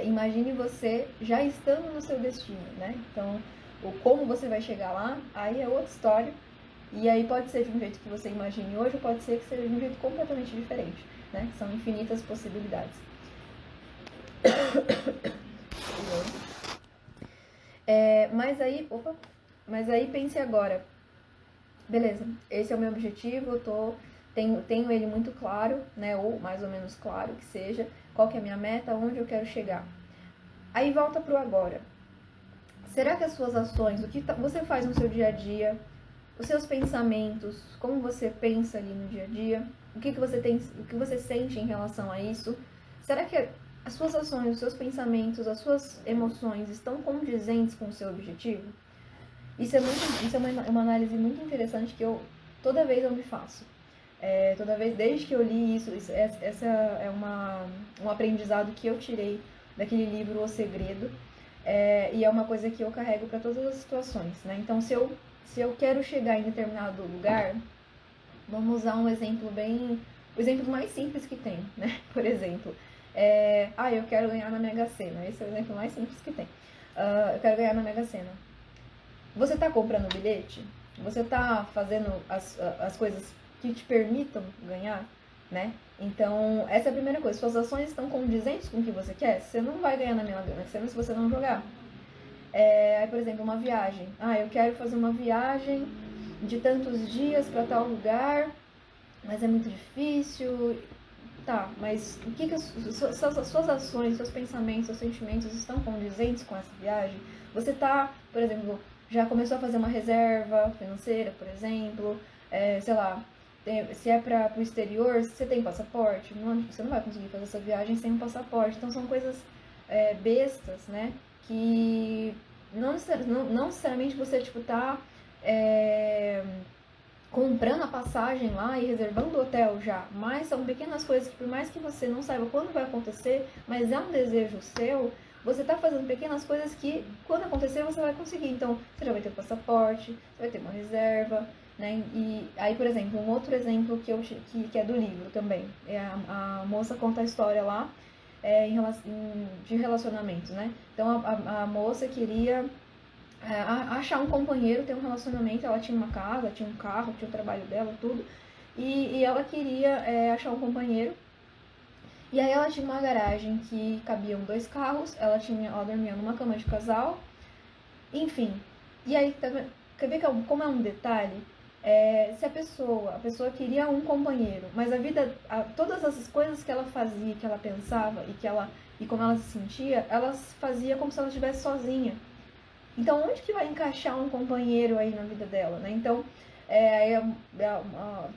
imagine você já estando no seu destino, né? Então, como você vai chegar lá, aí é outra história. E aí pode ser de um jeito que você imagine hoje, ou pode ser que seja de um jeito completamente diferente, né? São infinitas possibilidades. Mas aí pense agora, beleza, esse é o meu objetivo, tenho ele muito claro, né? Ou mais ou menos claro que seja, qual que é a minha meta, onde eu quero chegar. Aí volta pro agora. Será que as suas ações, o que você faz no seu dia a dia, os seus pensamentos, como você pensa ali no dia a dia, o que você sente em relação a isso? Será que as suas ações, os seus pensamentos, as suas emoções estão condizentes com o seu objetivo? Isso é uma análise muito interessante que toda vez eu me faço. Toda vez, desde que eu li isso, essa é um aprendizado que eu tirei daquele livro O Segredo, e é uma coisa que eu carrego para todas as situações, né? Então, se eu quero chegar em determinado lugar, vamos usar um exemplo o exemplo mais simples que tem, né? Por exemplo, eu quero ganhar na Mega Sena. Esse é o exemplo mais simples que tem. Eu quero ganhar na Mega Sena. Você está comprando o bilhete? Você está fazendo as coisas que te permitam ganhar, né? Então, essa é a primeira coisa. Suas ações estão condizentes com o que você quer? Você não vai ganhar na Mega Sena se você não jogar. Aí, por exemplo, uma viagem. Eu quero fazer uma viagem de tantos dias para tal lugar, mas é muito difícil. Tá, mas o que as suas ações, seus pensamentos, seus sentimentos estão condizentes com essa viagem? Você tá, por exemplo, já começou a fazer uma reserva financeira, por exemplo, sei lá, se é para o exterior, você tem passaporte? Você não vai conseguir fazer essa viagem sem um passaporte. Então são coisas bestas, né? Que não necessariamente você tá comprando a passagem lá e reservando o hotel já, mas são pequenas coisas que, por mais que você não saiba quando vai acontecer, mas é um desejo seu, você tá fazendo pequenas coisas que, quando acontecer, você vai conseguir. Então, você já vai ter o passaporte, você vai ter uma reserva, né? E aí, por exemplo, um outro exemplo que é do livro também. A moça conta a história lá de relacionamentos, né? Então, a moça queria achar um companheiro, ter um relacionamento. Ela tinha uma casa, tinha um carro, tinha o trabalho dela, tudo. E ela queria achar um companheiro. E aí ela tinha uma garagem que cabiam 2 carros, ela dormia numa cama de casal, enfim. E aí, quer ver como é um detalhe? Se a pessoa queria um companheiro, mas todas essas coisas que ela fazia, que ela pensava e como ela se sentia, ela fazia como se ela estivesse sozinha. Então, onde que vai encaixar um companheiro aí na vida dela, né? Então,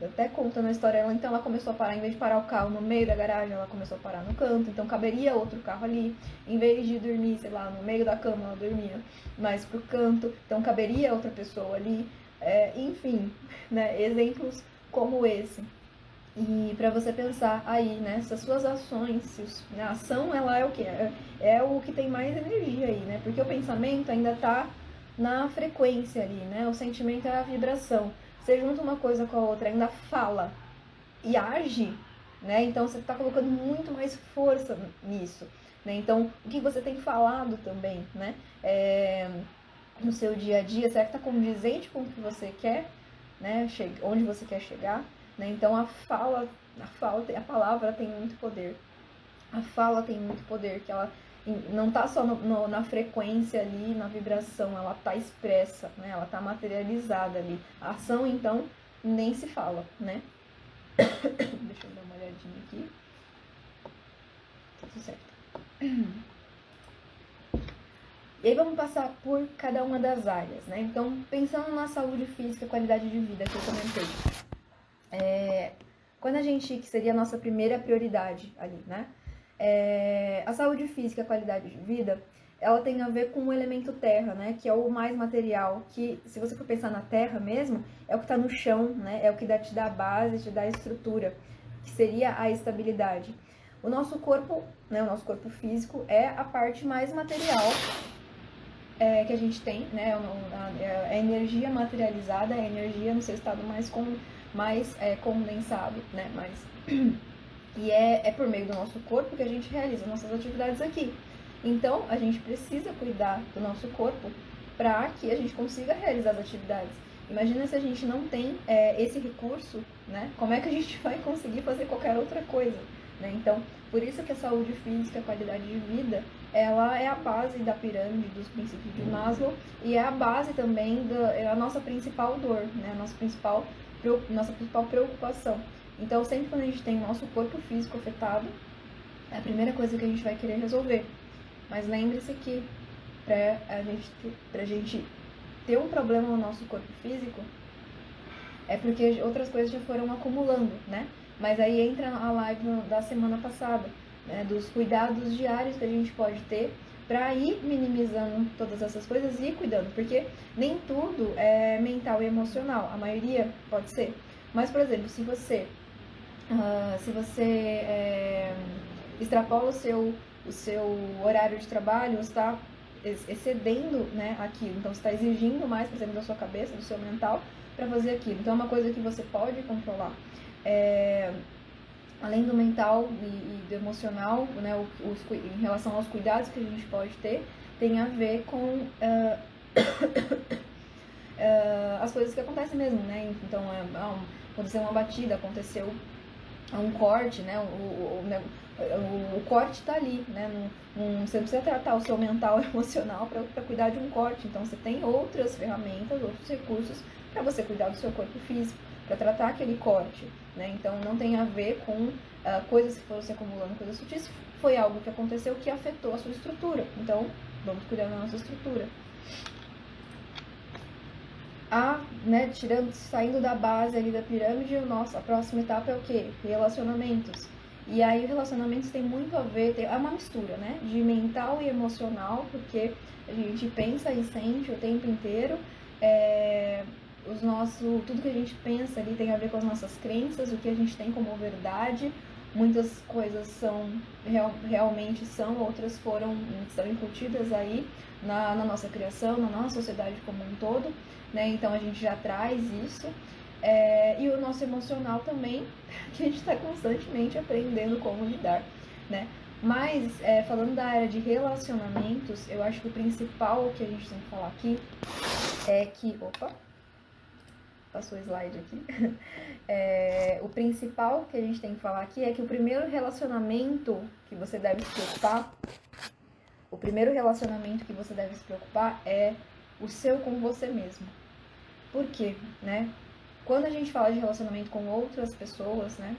até contando a história, então ela começou a parar, em vez de parar o carro no meio da garagem, ela começou a parar no canto, então caberia outro carro ali. Em vez de dormir, sei lá, no meio da cama, ela dormia mais pro canto, então caberia outra pessoa ali. Enfim, né? Exemplos como esse. E para você pensar aí, né, se as suas ações, a ação, ela é o que? É o que tem mais energia aí, né? Porque o pensamento ainda tá na frequência ali, né? O sentimento é a vibração. Você junta uma coisa com a outra, ainda fala e age, né? Então você tá colocando muito mais força nisso, né? Então, o que você tem falado também, né? No seu dia a dia, será que tá condizente com o que você quer, né? Onde você quer chegar? Né? Então a palavra tem muito poder. A fala tem muito poder, que ela não está só na frequência ali, na vibração, ela está expressa, né? Ela está materializada ali. A ação, então, nem se fala, né? Deixa eu dar uma olhadinha aqui. Tudo certo. E aí vamos passar por cada uma das áreas, né? Então, pensando na saúde física, qualidade de vida que eu comentei. Quando que seria a nossa primeira prioridade ali, né? A saúde física, a qualidade de vida, ela tem a ver com o elemento terra, né? Que é o mais material, que se você for pensar na terra mesmo, é o que está no chão, né? É o que te dá a base, te dá a estrutura, que seria a estabilidade. O nosso corpo, né? O nosso corpo físico é a parte mais material que a gente tem, né? A energia materializada, a energia no seu estado mais condensado, né? E é por meio do nosso corpo que a gente realiza nossas atividades aqui. Então, a gente precisa cuidar do nosso corpo para que a gente consiga realizar as atividades. Imagina se a gente não tem esse recurso, né? Como é que a gente vai conseguir fazer qualquer outra coisa, né? Então, por isso que a saúde física, a qualidade de vida, ela é a base da pirâmide dos princípios de Maslow e é a base também a nossa principal dor, né? Nossa principal preocupação. Então, sempre quando a gente tem o nosso corpo físico afetado, é a primeira coisa que a gente vai querer resolver. Mas lembre-se que pra gente ter um problema no nosso corpo físico, é porque outras coisas já foram acumulando, né? Mas aí entra a live da semana passada, né? Dos cuidados diários que a gente pode ter para ir minimizando todas essas coisas e ir cuidando, porque nem tudo é mental e emocional, a maioria pode ser. Mas, por exemplo, se você extrapola o seu horário de trabalho, você está excedendo, né, aquilo, então você está exigindo mais, por exemplo, da sua cabeça, do seu mental, para fazer aquilo. Então é uma coisa que você pode controlar. Além do mental e do emocional, né, em relação aos cuidados que a gente pode ter, tem a ver com as coisas que acontecem mesmo, né? Então, aconteceu uma batida, aconteceu um corte, né? O corte está ali, né? Você não precisa tratar o seu mental e emocional para cuidar de um corte. Então, você tem outras ferramentas, outros recursos para você cuidar do seu corpo físico, para tratar aquele corte, né? Então, não tem a ver com coisas que foram se acumulando, coisas sutis. Foi algo que aconteceu que afetou a sua estrutura. Então, vamos cuidar da nossa estrutura. Né, saindo da base ali da pirâmide, a próxima etapa é o quê? Relacionamentos. E aí, relacionamentos tem muito a ver, é uma mistura, né? De mental e emocional, porque a gente pensa e sente o tempo inteiro. Tudo que a gente pensa ali tem a ver com as nossas crenças, o que a gente tem como verdade, muitas coisas são realmente são, outras são incutidas aí na nossa criação, na nossa sociedade como um todo, né? Então a gente já traz isso. E o nosso emocional também, que a gente está constantemente aprendendo como lidar, né? Mas, falando da área de relacionamentos, eu acho que o principal que a gente tem que falar aqui é que... Opa! Passou o slide aqui. O principal que a gente tem que falar aqui é que o primeiro relacionamento que você deve se preocupar, é o seu com você mesmo. Por quê, né? Quando a gente fala de relacionamento com outras pessoas, né?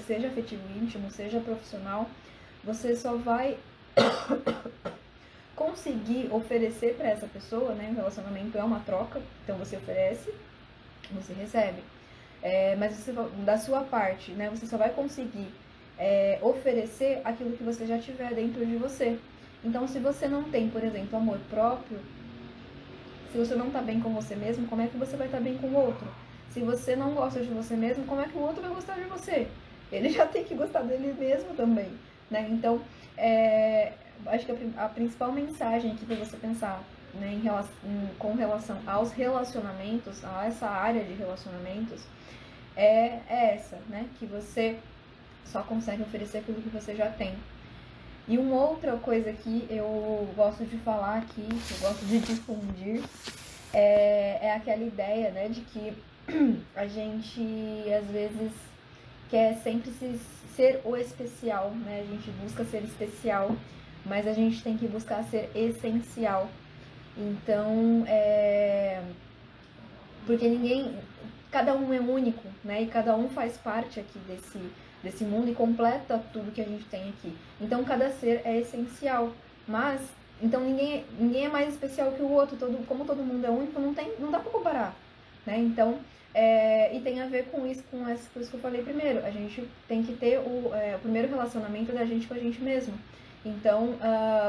Seja afetivo íntimo, seja profissional, você só vai conseguir oferecer para essa pessoa, né? O relacionamento é uma troca, então você oferece, você recebe. Mas você, da sua parte, né? Você só vai conseguir oferecer aquilo que você já tiver dentro de você. Então, se você não tem, por exemplo, amor próprio, se você não tá bem com você mesmo, como é que você vai estar bem com o outro? Se você não gosta de você mesmo, como é que o outro vai gostar de você? Ele já tem que gostar dele mesmo também, né? Então, acho que a principal mensagem aqui para você pensar, né, com relação aos relacionamentos, a essa área de relacionamentos, é essa, né? Que você só consegue oferecer aquilo que você já tem. E uma outra coisa que eu gosto de falar aqui, que eu gosto de difundir, é aquela ideia, né, de que a gente, às vezes, quer sempre ser o especial, né? A gente busca ser especial, mas a gente tem que buscar ser essencial. Então, porque cada um é único, né? E cada um faz parte aqui desse mundo e completa tudo que a gente tem aqui. Então, cada ser é essencial, mas então ninguém é mais especial que o outro. Como todo mundo é único, não dá para comparar, né? Então, e tem a ver com isso, com isso que eu falei primeiro. A gente tem que ter o primeiro relacionamento da gente com a gente mesmo. Então,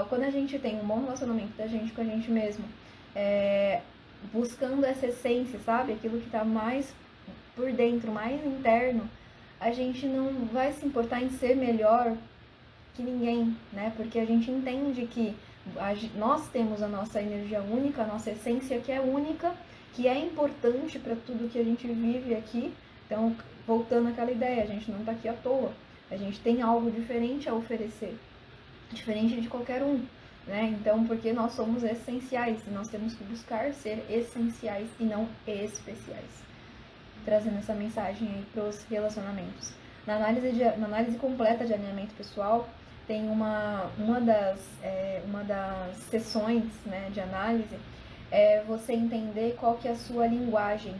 quando a gente tem um bom relacionamento da gente com a gente mesmo, buscando essa essência, sabe? Aquilo que está mais por dentro, mais interno, a gente não vai se importar em ser melhor que ninguém, né? Porque a gente entende que nós temos a nossa energia única, a nossa essência que é única, que é importante para tudo que a gente vive aqui. Então, voltando àquela ideia, a gente não está aqui à toa. A gente tem algo diferente a oferecer, diferente de qualquer um, né? Então, porque nós somos essenciais, e nós temos que buscar ser essenciais e não especiais. Trazendo essa mensagem aí para os relacionamentos. Na análise completa de alinhamento pessoal, tem uma das sessões, né, de análise, você entender qual que é a sua linguagem.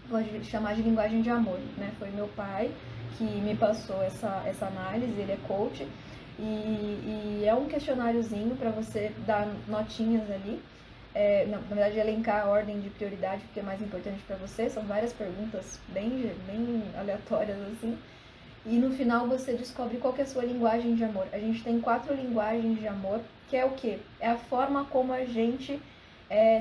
Pode chamar de linguagem de amor, né? Foi meu pai que me passou essa análise, ele é coach, e é um questionáriozinho para você dar notinhas ali. Na verdade, elencar a ordem de prioridade, porque é mais importante para você. São várias perguntas bem aleatórias, assim. E no final você descobre qual que é a sua linguagem de amor. A gente tem 4 linguagens de amor, que é o quê? É a forma como a gente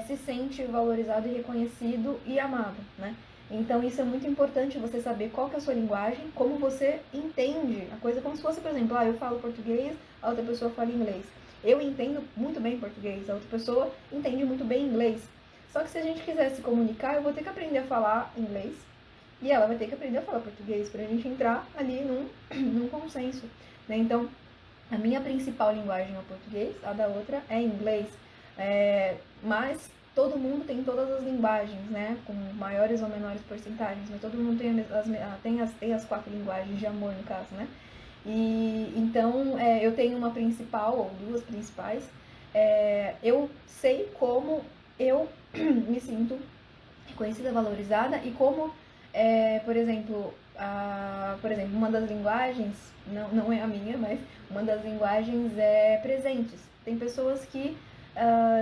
se sente valorizado e reconhecido e amado, né? Então isso é muito importante, você saber qual que é a sua linguagem, como você entende a coisa, como se fosse, por exemplo, eu falo português, a outra pessoa fala inglês. Eu entendo muito bem português, a outra pessoa entende muito bem inglês. Só que se a gente quiser se comunicar, eu vou ter que aprender a falar inglês e ela vai ter que aprender a falar português para a gente entrar ali num consenso, né? Então, a minha principal linguagem é o português, a da outra é inglês. Mas todo mundo tem todas as linguagens, né? Com maiores ou menores porcentagens, mas todo mundo tem as 4 linguagens de amor, no caso, né? E então eu tenho uma principal ou 2 principais. Eu sei como eu me sinto reconhecida, valorizada e como, por exemplo, uma das linguagens, não é a minha, mas uma das linguagens é presentes. Tem pessoas que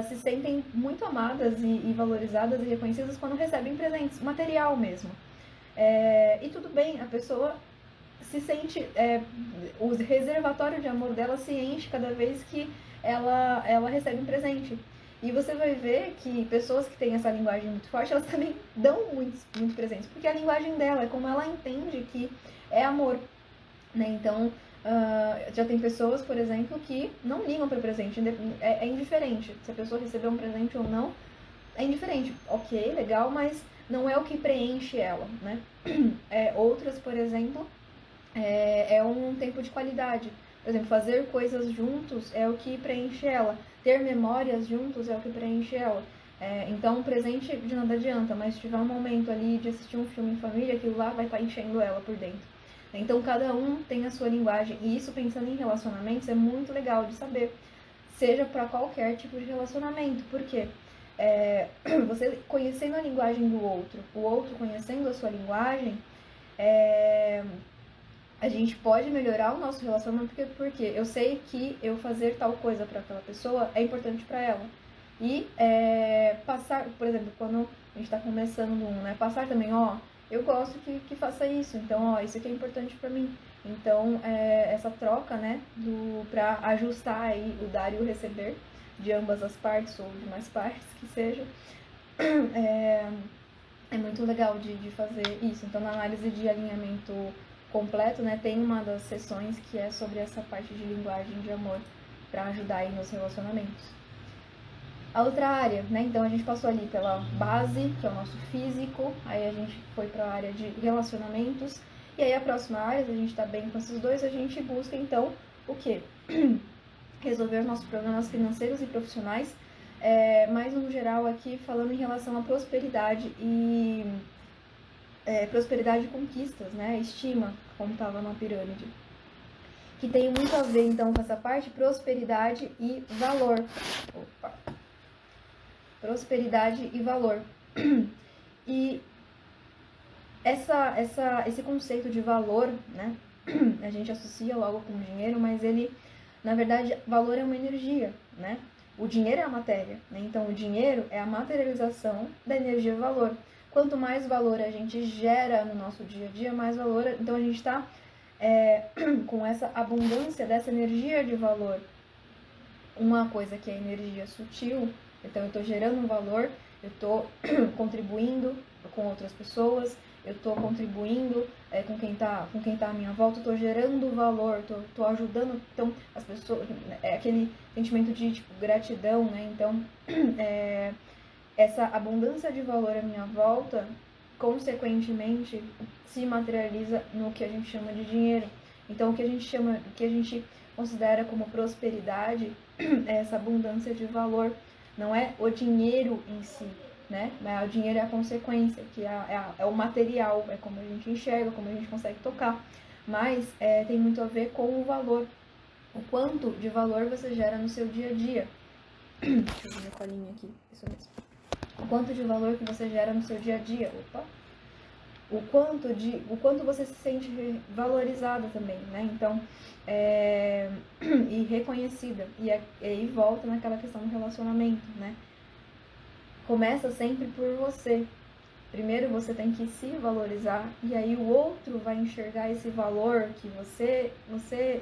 se sentem muito amadas e valorizadas e reconhecidas quando recebem presentes, material mesmo. E tudo bem, a pessoa se sente, o reservatório de amor dela se enche cada vez que ela recebe um presente. E você vai ver que pessoas que têm essa linguagem muito forte, elas também dão muitos presentes, porque a linguagem dela é como ela entende que é amor. né? Então, já tem pessoas, por exemplo, que não ligam para presente, é indiferente. Se a pessoa recebeu um presente ou não, é indiferente. Ok, legal, mas não é o que preenche ela, né? Outras, por exemplo, é um tempo de qualidade. Por exemplo, fazer coisas juntos é o que preenche ela. Ter memórias juntos é o que preenche ela. Então, um presente de nada adianta, mas se tiver um momento ali de assistir um filme em família, aquilo lá vai estar enchendo ela por dentro. Então, cada um tem a sua linguagem. E isso, pensando em relacionamentos, é muito legal de saber. Seja para qualquer tipo de relacionamento. Por quê? Você conhecendo a linguagem do outro, o outro conhecendo a sua linguagem, a gente pode melhorar o nosso relacionamento, porque eu sei que eu fazer tal coisa para aquela pessoa é importante para ela. E passar, por exemplo, quando a gente está começando né, passar também, ó, eu gosto que faça isso, então, ó, isso aqui é importante para mim. Então, essa troca, né, para ajustar aí o dar e o receber de ambas as partes, ou de mais partes que sejam, é muito legal de fazer isso. Então, na análise de alinhamento completo, né, tem uma das sessões que é sobre essa parte de linguagem de amor, para ajudar aí nos relacionamentos. A outra área, né, então a gente passou ali pela base, que é o nosso físico, aí a gente foi para a área de relacionamentos, e aí a próxima área, se a gente está bem com esses dois, a gente busca então o quê? Resolver nossos problemas financeiros e profissionais, mas no geral aqui falando em relação à prosperidade e prosperidade e conquistas, né? Estima, como estava na pirâmide. Que tem muito a ver, então, com essa parte prosperidade e valor. Opa. Prosperidade e valor. E esse conceito de valor, né? A gente associa logo com dinheiro, mas ele, na verdade, valor é uma energia, né? O dinheiro é a matéria, né? Então o dinheiro é a materialização da energia valor. Quanto mais valor a gente gera no nosso dia a dia, mais valor. Então a gente está com essa abundância dessa energia de valor. Uma coisa que é energia sutil, então eu estou gerando um valor, eu estou contribuindo com outras pessoas, eu estou contribuindo com quem tá à minha volta, eu estou gerando valor, estou ajudando, então as pessoas, aquele sentimento de tipo, gratidão, né? Então essa abundância de valor à minha volta, consequentemente, se materializa no que a gente chama de dinheiro. Então o que a gente considera como prosperidade é essa abundância de valor, não é o dinheiro em si, né? Mas o dinheiro é a consequência, que é o material, é como a gente enxerga, como a gente consegue tocar. Mas tem muito a ver com o valor, o quanto de valor você gera no seu dia a dia. Deixa eu ver minha colinha aqui, isso mesmo. O quanto de valor que você gera no seu dia a dia. Opa! O quanto você se sente valorizada também, né? Então, e reconhecida. E aí volta naquela questão do relacionamento, né? Começa sempre por você. Primeiro você tem que se valorizar e aí o outro vai enxergar esse valor que você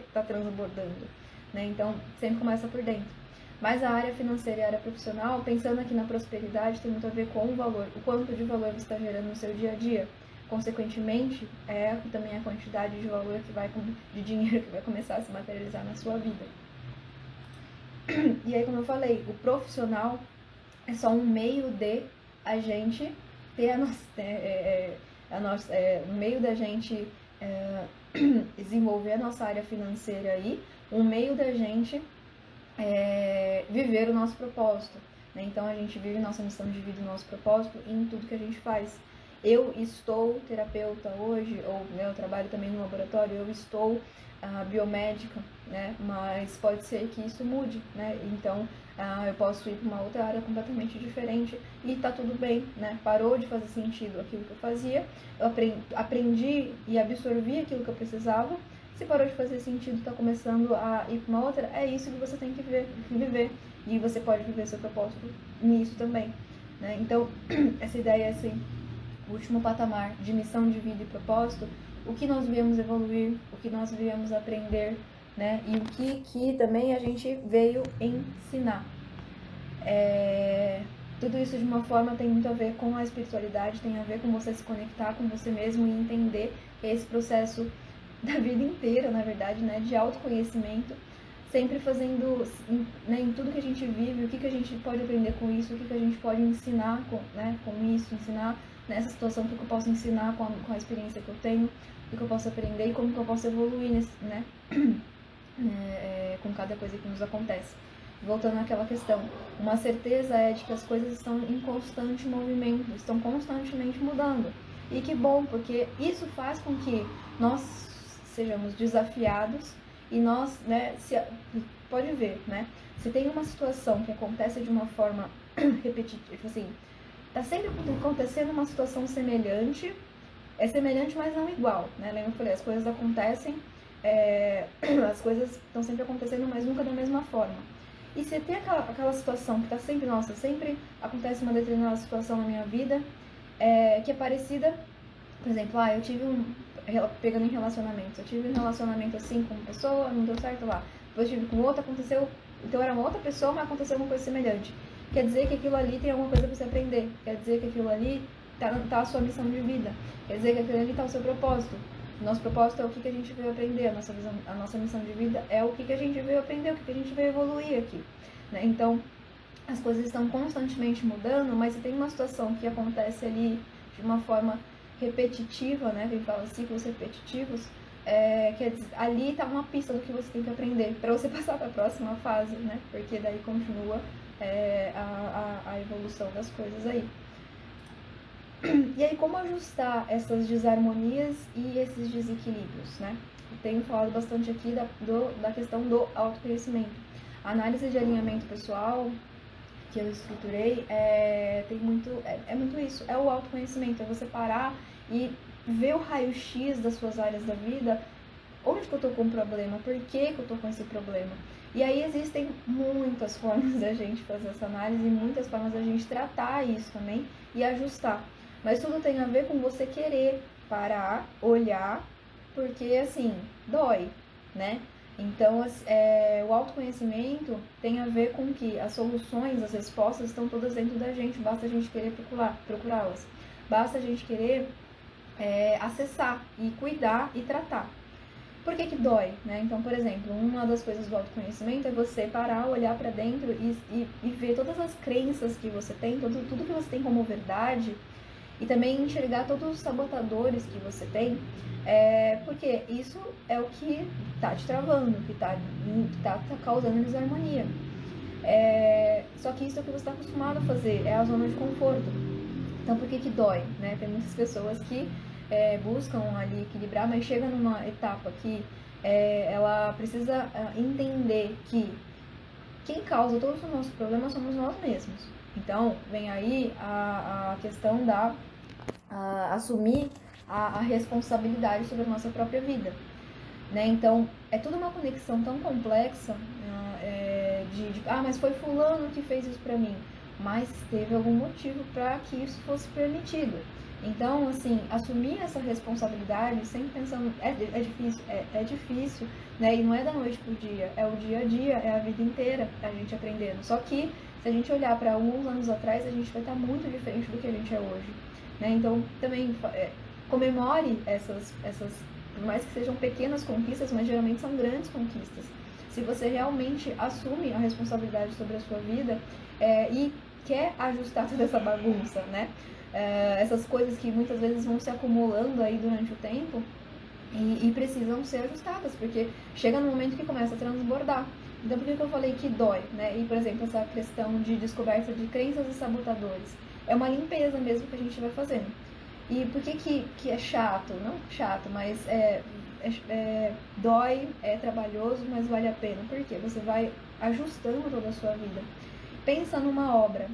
está transbordando, né? Então, sempre começa por dentro. Mas a área financeira e a área profissional, pensando aqui na prosperidade, tem muito a ver com o valor. O quanto de valor você está gerando no seu dia a dia. Consequentemente, também a quantidade de valor de dinheiro que vai começar a se materializar na sua vida. E aí, como eu falei, o profissional é só um meio de a gente ter um meio da gente desenvolver a nossa área financeira aí, um meio da gente viver o nosso propósito, né? Então a gente vive nossa missão de vida, o nosso propósito em tudo que a gente faz. Eu estou terapeuta hoje, ou eu trabalho também no laboratório, eu estou biomédica, né? Mas pode ser que isso mude, né? Então eu posso ir para uma outra área completamente diferente e tá tudo bem, né? Parou de fazer sentido aquilo que eu fazia, eu aprendi e absorvi aquilo que eu precisava. Se parou de fazer sentido, está começando a ir para uma outra, é isso que você tem que viver. E você pode viver seu propósito nisso também, né? Então, essa ideia é assim, o último patamar de missão de vida e propósito, o que nós viemos evoluir, o que nós viemos aprender, né? E o que também a gente veio ensinar. Tudo isso de uma forma tem muito a ver com a espiritualidade, tem a ver com você se conectar com você mesmo e entender que esse processo da vida inteira, na verdade, né, de autoconhecimento, sempre fazendo, né, em tudo que a gente vive, o que a gente pode aprender com isso, o que a gente pode ensinar com isso, ensinar nessa situação, o que eu posso ensinar com a experiência que eu tenho, o que eu posso aprender e como que eu posso evoluir nesse, né, com cada coisa que nos acontece. Voltando àquela questão, uma certeza é de que as coisas estão em constante movimento, estão constantemente mudando. E que bom, porque isso faz com que nós sejamos desafiados e nós, né, pode ver, né, se tem uma situação que acontece de uma forma repetitiva, assim, tá sempre acontecendo uma situação semelhante, é semelhante, mas não igual, né, lembra que eu falei, as coisas acontecem, as coisas estão sempre acontecendo, mas nunca da mesma forma. E se tem aquela situação que tá sempre, nossa, sempre acontece uma determinada situação na minha vida, que é parecida, por exemplo, eu tive pegando em relacionamentos, eu tive um relacionamento assim com uma pessoa, não deu certo lá, depois tive com outra, aconteceu, então era uma outra pessoa, mas aconteceu uma coisa semelhante. Quer dizer que aquilo ali tem alguma coisa para você aprender, quer dizer que aquilo ali tá a sua missão de vida, quer dizer que aquilo ali tá o seu propósito. Nosso propósito é o que a gente veio aprender, a nossa missão de vida é o que a gente veio aprender, o que a gente veio evoluir aqui, né? Então, as coisas estão constantemente mudando, mas se tem uma situação que acontece ali de uma forma repetitiva, né? Que a gente fala ciclos repetitivos, quer dizer, ali está uma pista do que você tem que aprender para você passar para a próxima fase, né? Porque daí continua a evolução das coisas aí. E aí, como ajustar essas desarmonias e esses desequilíbrios, né? Eu tenho falado bastante aqui da questão do autoconhecimento. A análise de alinhamento pessoal que eu estruturei tem muito isso, é o autoconhecimento, é você parar e ver o raio-x das suas áreas da vida, onde que eu tô com um problema, por que eu tô com esse problema. E aí existem muitas formas da gente fazer essa análise e muitas formas da gente tratar isso também e ajustar. Mas tudo tem a ver com você querer parar, olhar, porque assim, dói, né? Então, o autoconhecimento tem a ver com que as soluções, as respostas estão todas dentro da gente, basta a gente querer procurá-las. Basta a gente querer acessar e cuidar e tratar. Por que dói, né? Então, por exemplo, uma das coisas do autoconhecimento é você parar, olhar para dentro e ver todas as crenças que você tem, tudo que você tem como verdade, e também enxergar todos os sabotadores que você tem, porque isso é o que está te travando, que está causando desarmonia. Só que isso é o que você está acostumado a fazer, é a zona de conforto. Então, por que dói, né? Tem muitas pessoas que buscam ali equilibrar, mas chega numa etapa que ela precisa entender que quem causa todos os nossos problemas somos nós mesmos. Então, vem aí a questão da assumir a responsabilidade sobre a nossa própria vida, né? Então, é tudo uma conexão tão complexa, mas foi fulano que fez isso pra mim, mas teve algum motivo para que isso fosse permitido. Então, assim, assumir essa responsabilidade, sempre pensando, é difícil, né? E não é da noite pro dia, é o dia a dia, é a vida inteira a gente aprendendo. Só que, se a gente olhar para alguns anos atrás, a gente vai estar muito diferente do que a gente é hoje, né? Então, também comemore essas, por mais que sejam pequenas conquistas, mas geralmente são grandes conquistas. Se você realmente assume a responsabilidade sobre a sua vida e quer ajustar toda essa bagunça, né? Essas coisas que muitas vezes vão se acumulando aí durante o tempo e precisam ser ajustadas, porque chega no momento que começa a transbordar. Então, por que eu falei que dói, né? E, por exemplo, essa questão de descoberta de crenças e sabotadores. É uma limpeza mesmo que a gente vai fazendo. E por que é chato? Não chato, mas dói, é trabalhoso, mas vale a pena. Por quê? Você vai ajustando toda a sua vida. Pensa numa obra.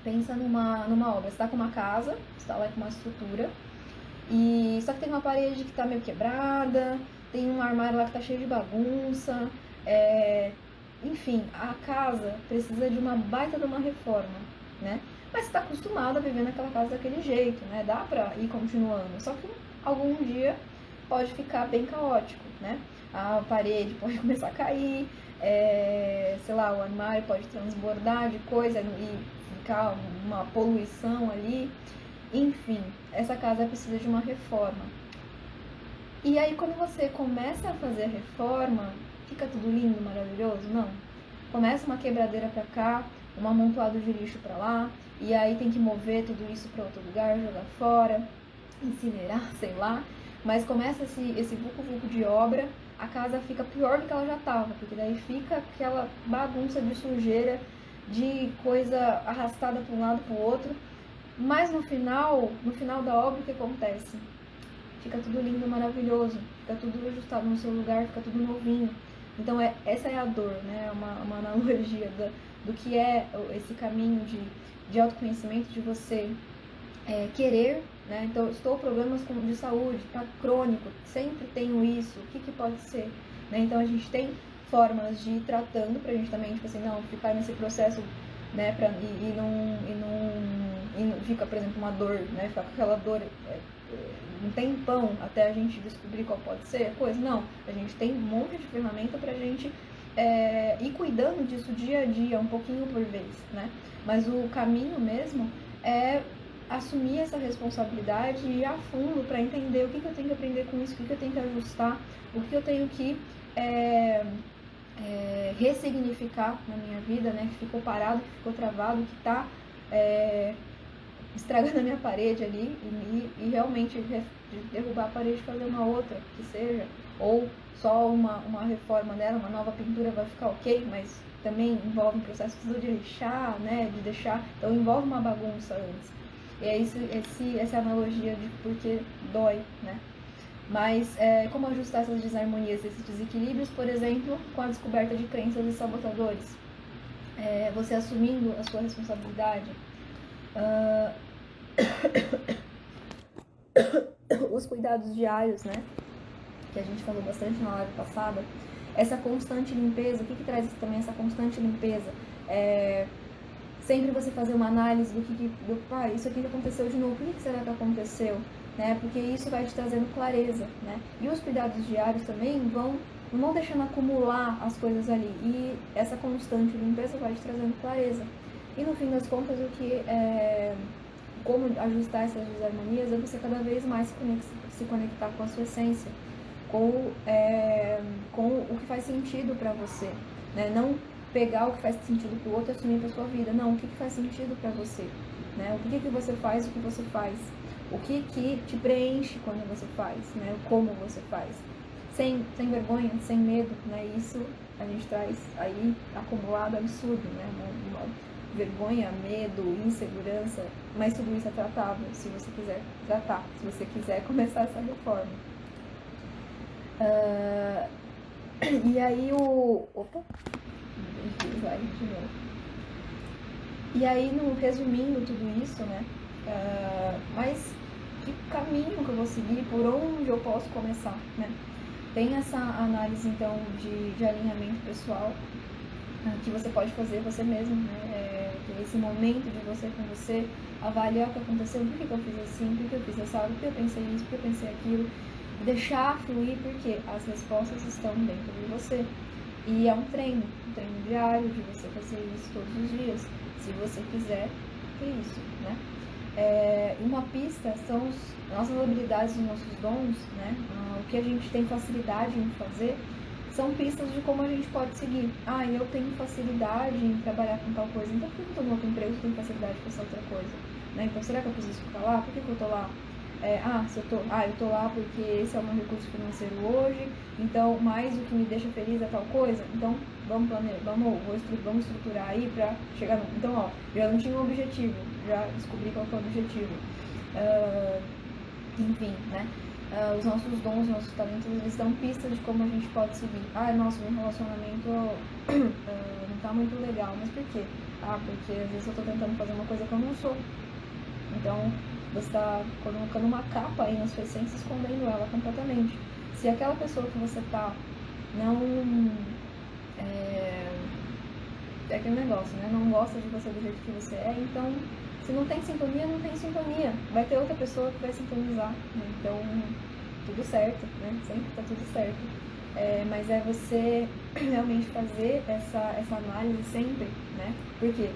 Pensa numa obra. Você está com uma casa, você está lá com uma estrutura, e só que tem uma parede que está meio quebrada, tem um armário lá que está cheio de bagunça, enfim, a casa precisa de uma baita de uma reforma, né? Mas você está acostumado a viver naquela casa daquele jeito, né? Dá pra ir continuando, só que algum dia pode ficar bem caótico, né? A parede pode começar a cair, sei lá, o armário pode transbordar de coisa e ficar uma poluição ali. Enfim, essa casa precisa de uma reforma. E aí quando você começa a fazer a reforma, fica tudo lindo, maravilhoso? Não. Começa uma quebradeira para cá, um amontoado de lixo para lá, e aí tem que mover tudo isso para outro lugar, jogar fora, incinerar, sei lá. Mas começa esse vucu-vucu de obra, a casa fica pior do que ela já estava, porque daí fica aquela bagunça de sujeira, de coisa arrastada para um lado para o outro. Mas no final da obra, o que acontece? Fica tudo lindo, maravilhoso, fica tudo ajustado no seu lugar, fica tudo novinho. Então essa é a dor, né? Uma analogia do que é esse caminho de autoconhecimento, de você querer, né? Então, estou com problemas de saúde, tá crônico, sempre tenho isso, o que pode ser? Né? Então, a gente tem formas de ir tratando pra gente também, tipo assim, não ficar nesse processo, né, e não fica, por exemplo, uma dor, né, ficar com aquela dor um tempão até a gente descobrir qual pode ser a coisa. Não, a gente tem um monte de ferramenta pra gente ir cuidando disso dia a dia, um pouquinho por vez, né? Mas o caminho mesmo é assumir essa responsabilidade e ir a fundo para entender o que eu tenho que aprender com isso, o que eu tenho que ajustar, o que eu tenho que ressignificar na minha vida, né? Que ficou parado, que ficou travado, que está estragando a minha parede ali e realmente derrubar a parede e fazer uma outra, que seja, ou só uma reforma dela, uma nova pintura vai ficar ok, mas também envolve um processo de lixar, né, de deixar, então envolve uma bagunça antes. E é essa analogia de porque dói, né? Mas como ajustar essas desarmonias, esses desequilíbrios, por exemplo, com a descoberta de crenças e sabotadores? Você assumindo a sua responsabilidade. Os cuidados diários, né? Que a gente falou bastante na live passada. Essa constante limpeza, o que traz também essa constante limpeza? Sempre você fazer uma análise do isso aqui que aconteceu de novo, por que será que aconteceu? Né? Porque isso vai te trazendo clareza, né? E os cuidados diários também não vão deixando acumular as coisas ali. E essa constante limpeza vai te trazendo clareza. E no fim das contas, como ajustar essas desarmonias é você cada vez mais se conectar com a sua essência, com o que faz sentido para você, né? Não pegar o que faz sentido para o outro e assumir para sua vida. Não, o que faz sentido para você, né? O que você faz, o que você faz, o que te preenche quando você faz, né? Como você faz, sem vergonha, sem medo, né? Isso a gente traz aí acumulado absurdo, né? Uma vergonha, medo, insegurança, mas tudo isso é tratável se você quiser tratar, se você quiser começar essa reforma. E aí E aí, resumindo tudo isso, né? Mas que caminho que eu vou seguir, por onde eu posso começar, né? Tem essa análise, então, de alinhamento pessoal, que você pode fazer você mesmo, né? Esse momento de você com você, avaliar o que aconteceu, por que eu fiz assim, por que eu fiz assado, por que eu pensei isso, por que eu pensei aquilo, deixar fluir, porque as respostas estão dentro de você. E é um treino diário de você fazer isso todos os dias, se você quiser ter isso, né? Uma pista são nossas habilidades e nossos dons, né? O que a gente tem facilidade em fazer são pistas de como a gente pode seguir. Eu tenho facilidade em trabalhar com tal coisa, então por que eu estou no outro emprego e tenho facilidade com essa outra coisa? Né? Então será que eu preciso ficar lá? Por que eu estou lá? Eu tô lá porque esse é o meu recurso financeiro hoje, então mais o que me deixa feliz é tal coisa, então vamos estruturar aí pra chegar no... Então, já não tinha um objetivo, já descobri qual que é o objetivo. Enfim, né? Os nossos dons, nossos talentos, eles dão pistas de como a gente pode seguir. Nossa, meu relacionamento não tá muito legal, mas por quê? Porque às vezes eu tô tentando fazer uma coisa que eu não sou. Então, você está colocando uma capa aí na sua essência, escondendo ela completamente. Se aquela pessoa que você tá não... É aquele negócio, né? Não gosta de você do jeito que você é, então, se não tem sintonia, não tem sintonia. Vai ter outra pessoa que vai sintonizar, né? Então, tudo certo, né? Sempre tá tudo certo. Mas é você realmente fazer essa análise sempre, né? Porque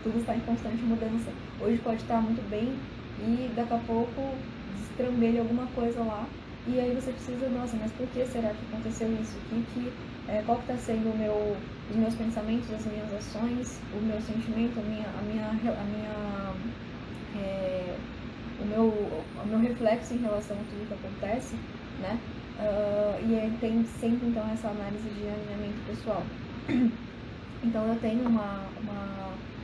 tudo está em constante mudança. Hoje pode estar muito bem e daqui a pouco destrambelha alguma coisa lá E aí você precisa, nossa, mas por que será que aconteceu isso? Qual que está sendo os meus pensamentos, as minhas ações, o meu sentimento, o meu reflexo em relação a tudo que acontece, né? E aí tem sempre, então, essa análise de alinhamento pessoal. Então eu tenho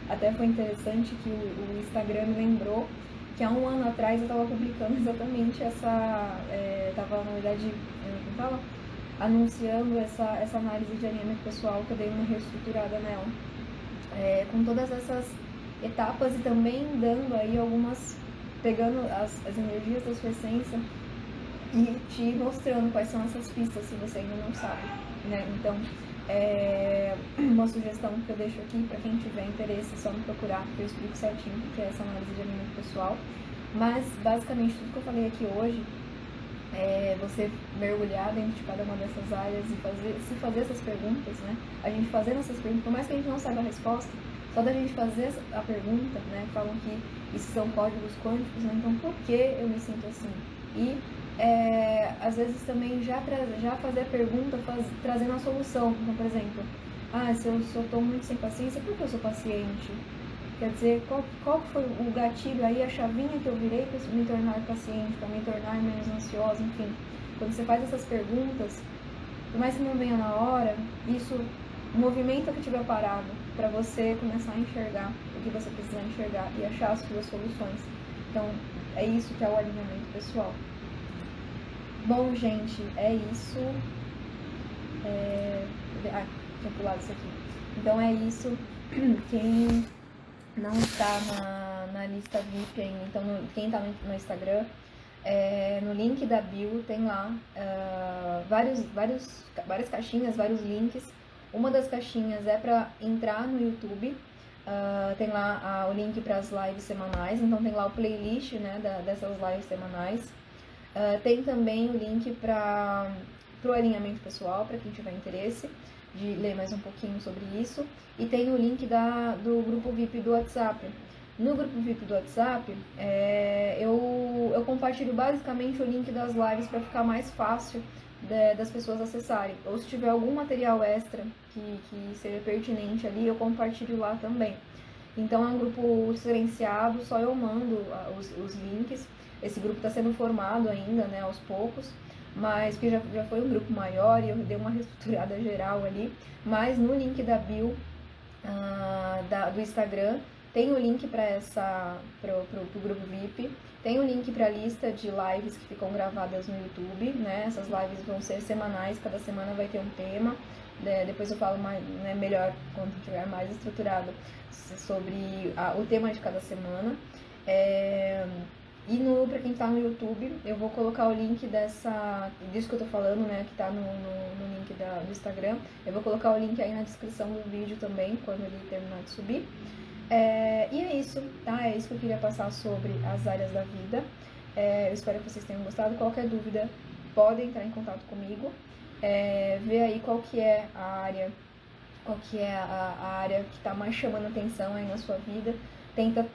até foi interessante que o Instagram me lembrou que há um ano atrás eu estava publicando exatamente estava, na verdade, como fala? Anunciando essa análise de alinhamento pessoal, que eu dei uma reestruturada nela. Com todas essas etapas e também dando aí pegando as energias da sua essência e te mostrando quais são essas pistas, se você ainda não sabe, né? Então, uma sugestão que eu deixo aqui para quem tiver interesse, é só me procurar, que eu explico certinho o que é essa análise de alinhamento pessoal. Mas, basicamente, tudo que eu falei aqui hoje é você mergulhar dentro de cada uma dessas áreas e se fazer essas perguntas, né? A gente fazendo essas perguntas, por mais que a gente não saiba a resposta, só da gente fazer a pergunta, né? Falam que isso são códigos quânticos, né? Então, por que eu me sinto assim? E às vezes também já fazer a pergunta trazendo a solução. Então, por exemplo, se eu estou muito sem paciência, por que eu sou paciente? Quer dizer, qual foi o gatilho aí, a chavinha que eu virei para me tornar paciente, para me tornar menos ansiosa, enfim. Quando você faz essas perguntas, por mais que não venha na hora, isso movimenta o que tiver parado para você começar a enxergar o que você precisa enxergar e achar as suas soluções. Então, é isso que é o alinhamento pessoal. Bom, gente, é isso. Tinha pulado isso aqui. Então é isso. Quem não está na lista VIP ainda, então quem está no Instagram, no link da bio tem lá várias caixinhas, vários links. Uma das caixinhas é para entrar no YouTube. Tem lá o link para as lives semanais, então tem lá o playlist, né, dessas lives semanais. Tem também o link para o alinhamento pessoal, para quem tiver interesse de ler mais um pouquinho sobre isso. E tem o link do grupo VIP do WhatsApp. No grupo VIP do WhatsApp, eu compartilho basicamente o link das lives para ficar mais fácil das pessoas acessarem. Ou se tiver algum material extra que seja pertinente ali, eu compartilho lá também. Então é um grupo silenciado, só eu mando os links. Esse grupo está sendo formado ainda, né, aos poucos, mas que já foi um grupo maior e eu dei uma reestruturada geral ali. Mas no link da bio do Instagram tem o link para pro grupo VIP, tem o link para a lista de lives que ficam gravadas no YouTube, né? Essas lives vão ser semanais, cada semana vai ter um tema. Depois eu falo melhor quando tiver mais estruturado sobre o tema de cada semana. E para quem tá no YouTube, eu vou colocar o link disso que eu tô falando, né, que tá no link do Instagram. Eu vou colocar o link aí na descrição do vídeo também, quando ele terminar de subir. E é isso, tá? É isso que eu queria passar sobre as áreas da vida. Eu espero que vocês tenham gostado. Qualquer dúvida, podem entrar em contato comigo. Ver aí qual que é a área que tá mais chamando atenção aí na sua vida. Tenta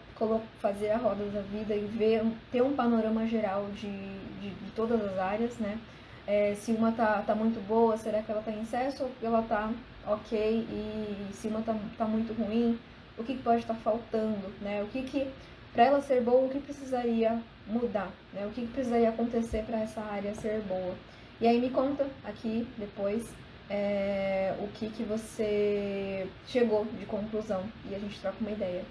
fazer a roda da vida e ter um panorama geral de todas as áreas, né? Se uma tá muito boa, será que ela tá em excesso ou ela tá ok? E se uma tá muito ruim, o que pode estar faltando, né? Para ela ser boa, o que precisaria mudar, né? O que precisaria acontecer para essa área ser boa? E aí me conta aqui depois o que você chegou de conclusão e a gente troca uma ideia.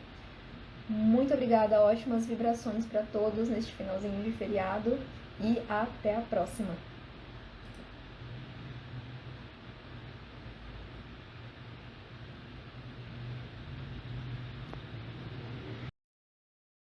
Muito obrigada, ótimas vibrações para todos neste finalzinho de feriado e até a próxima!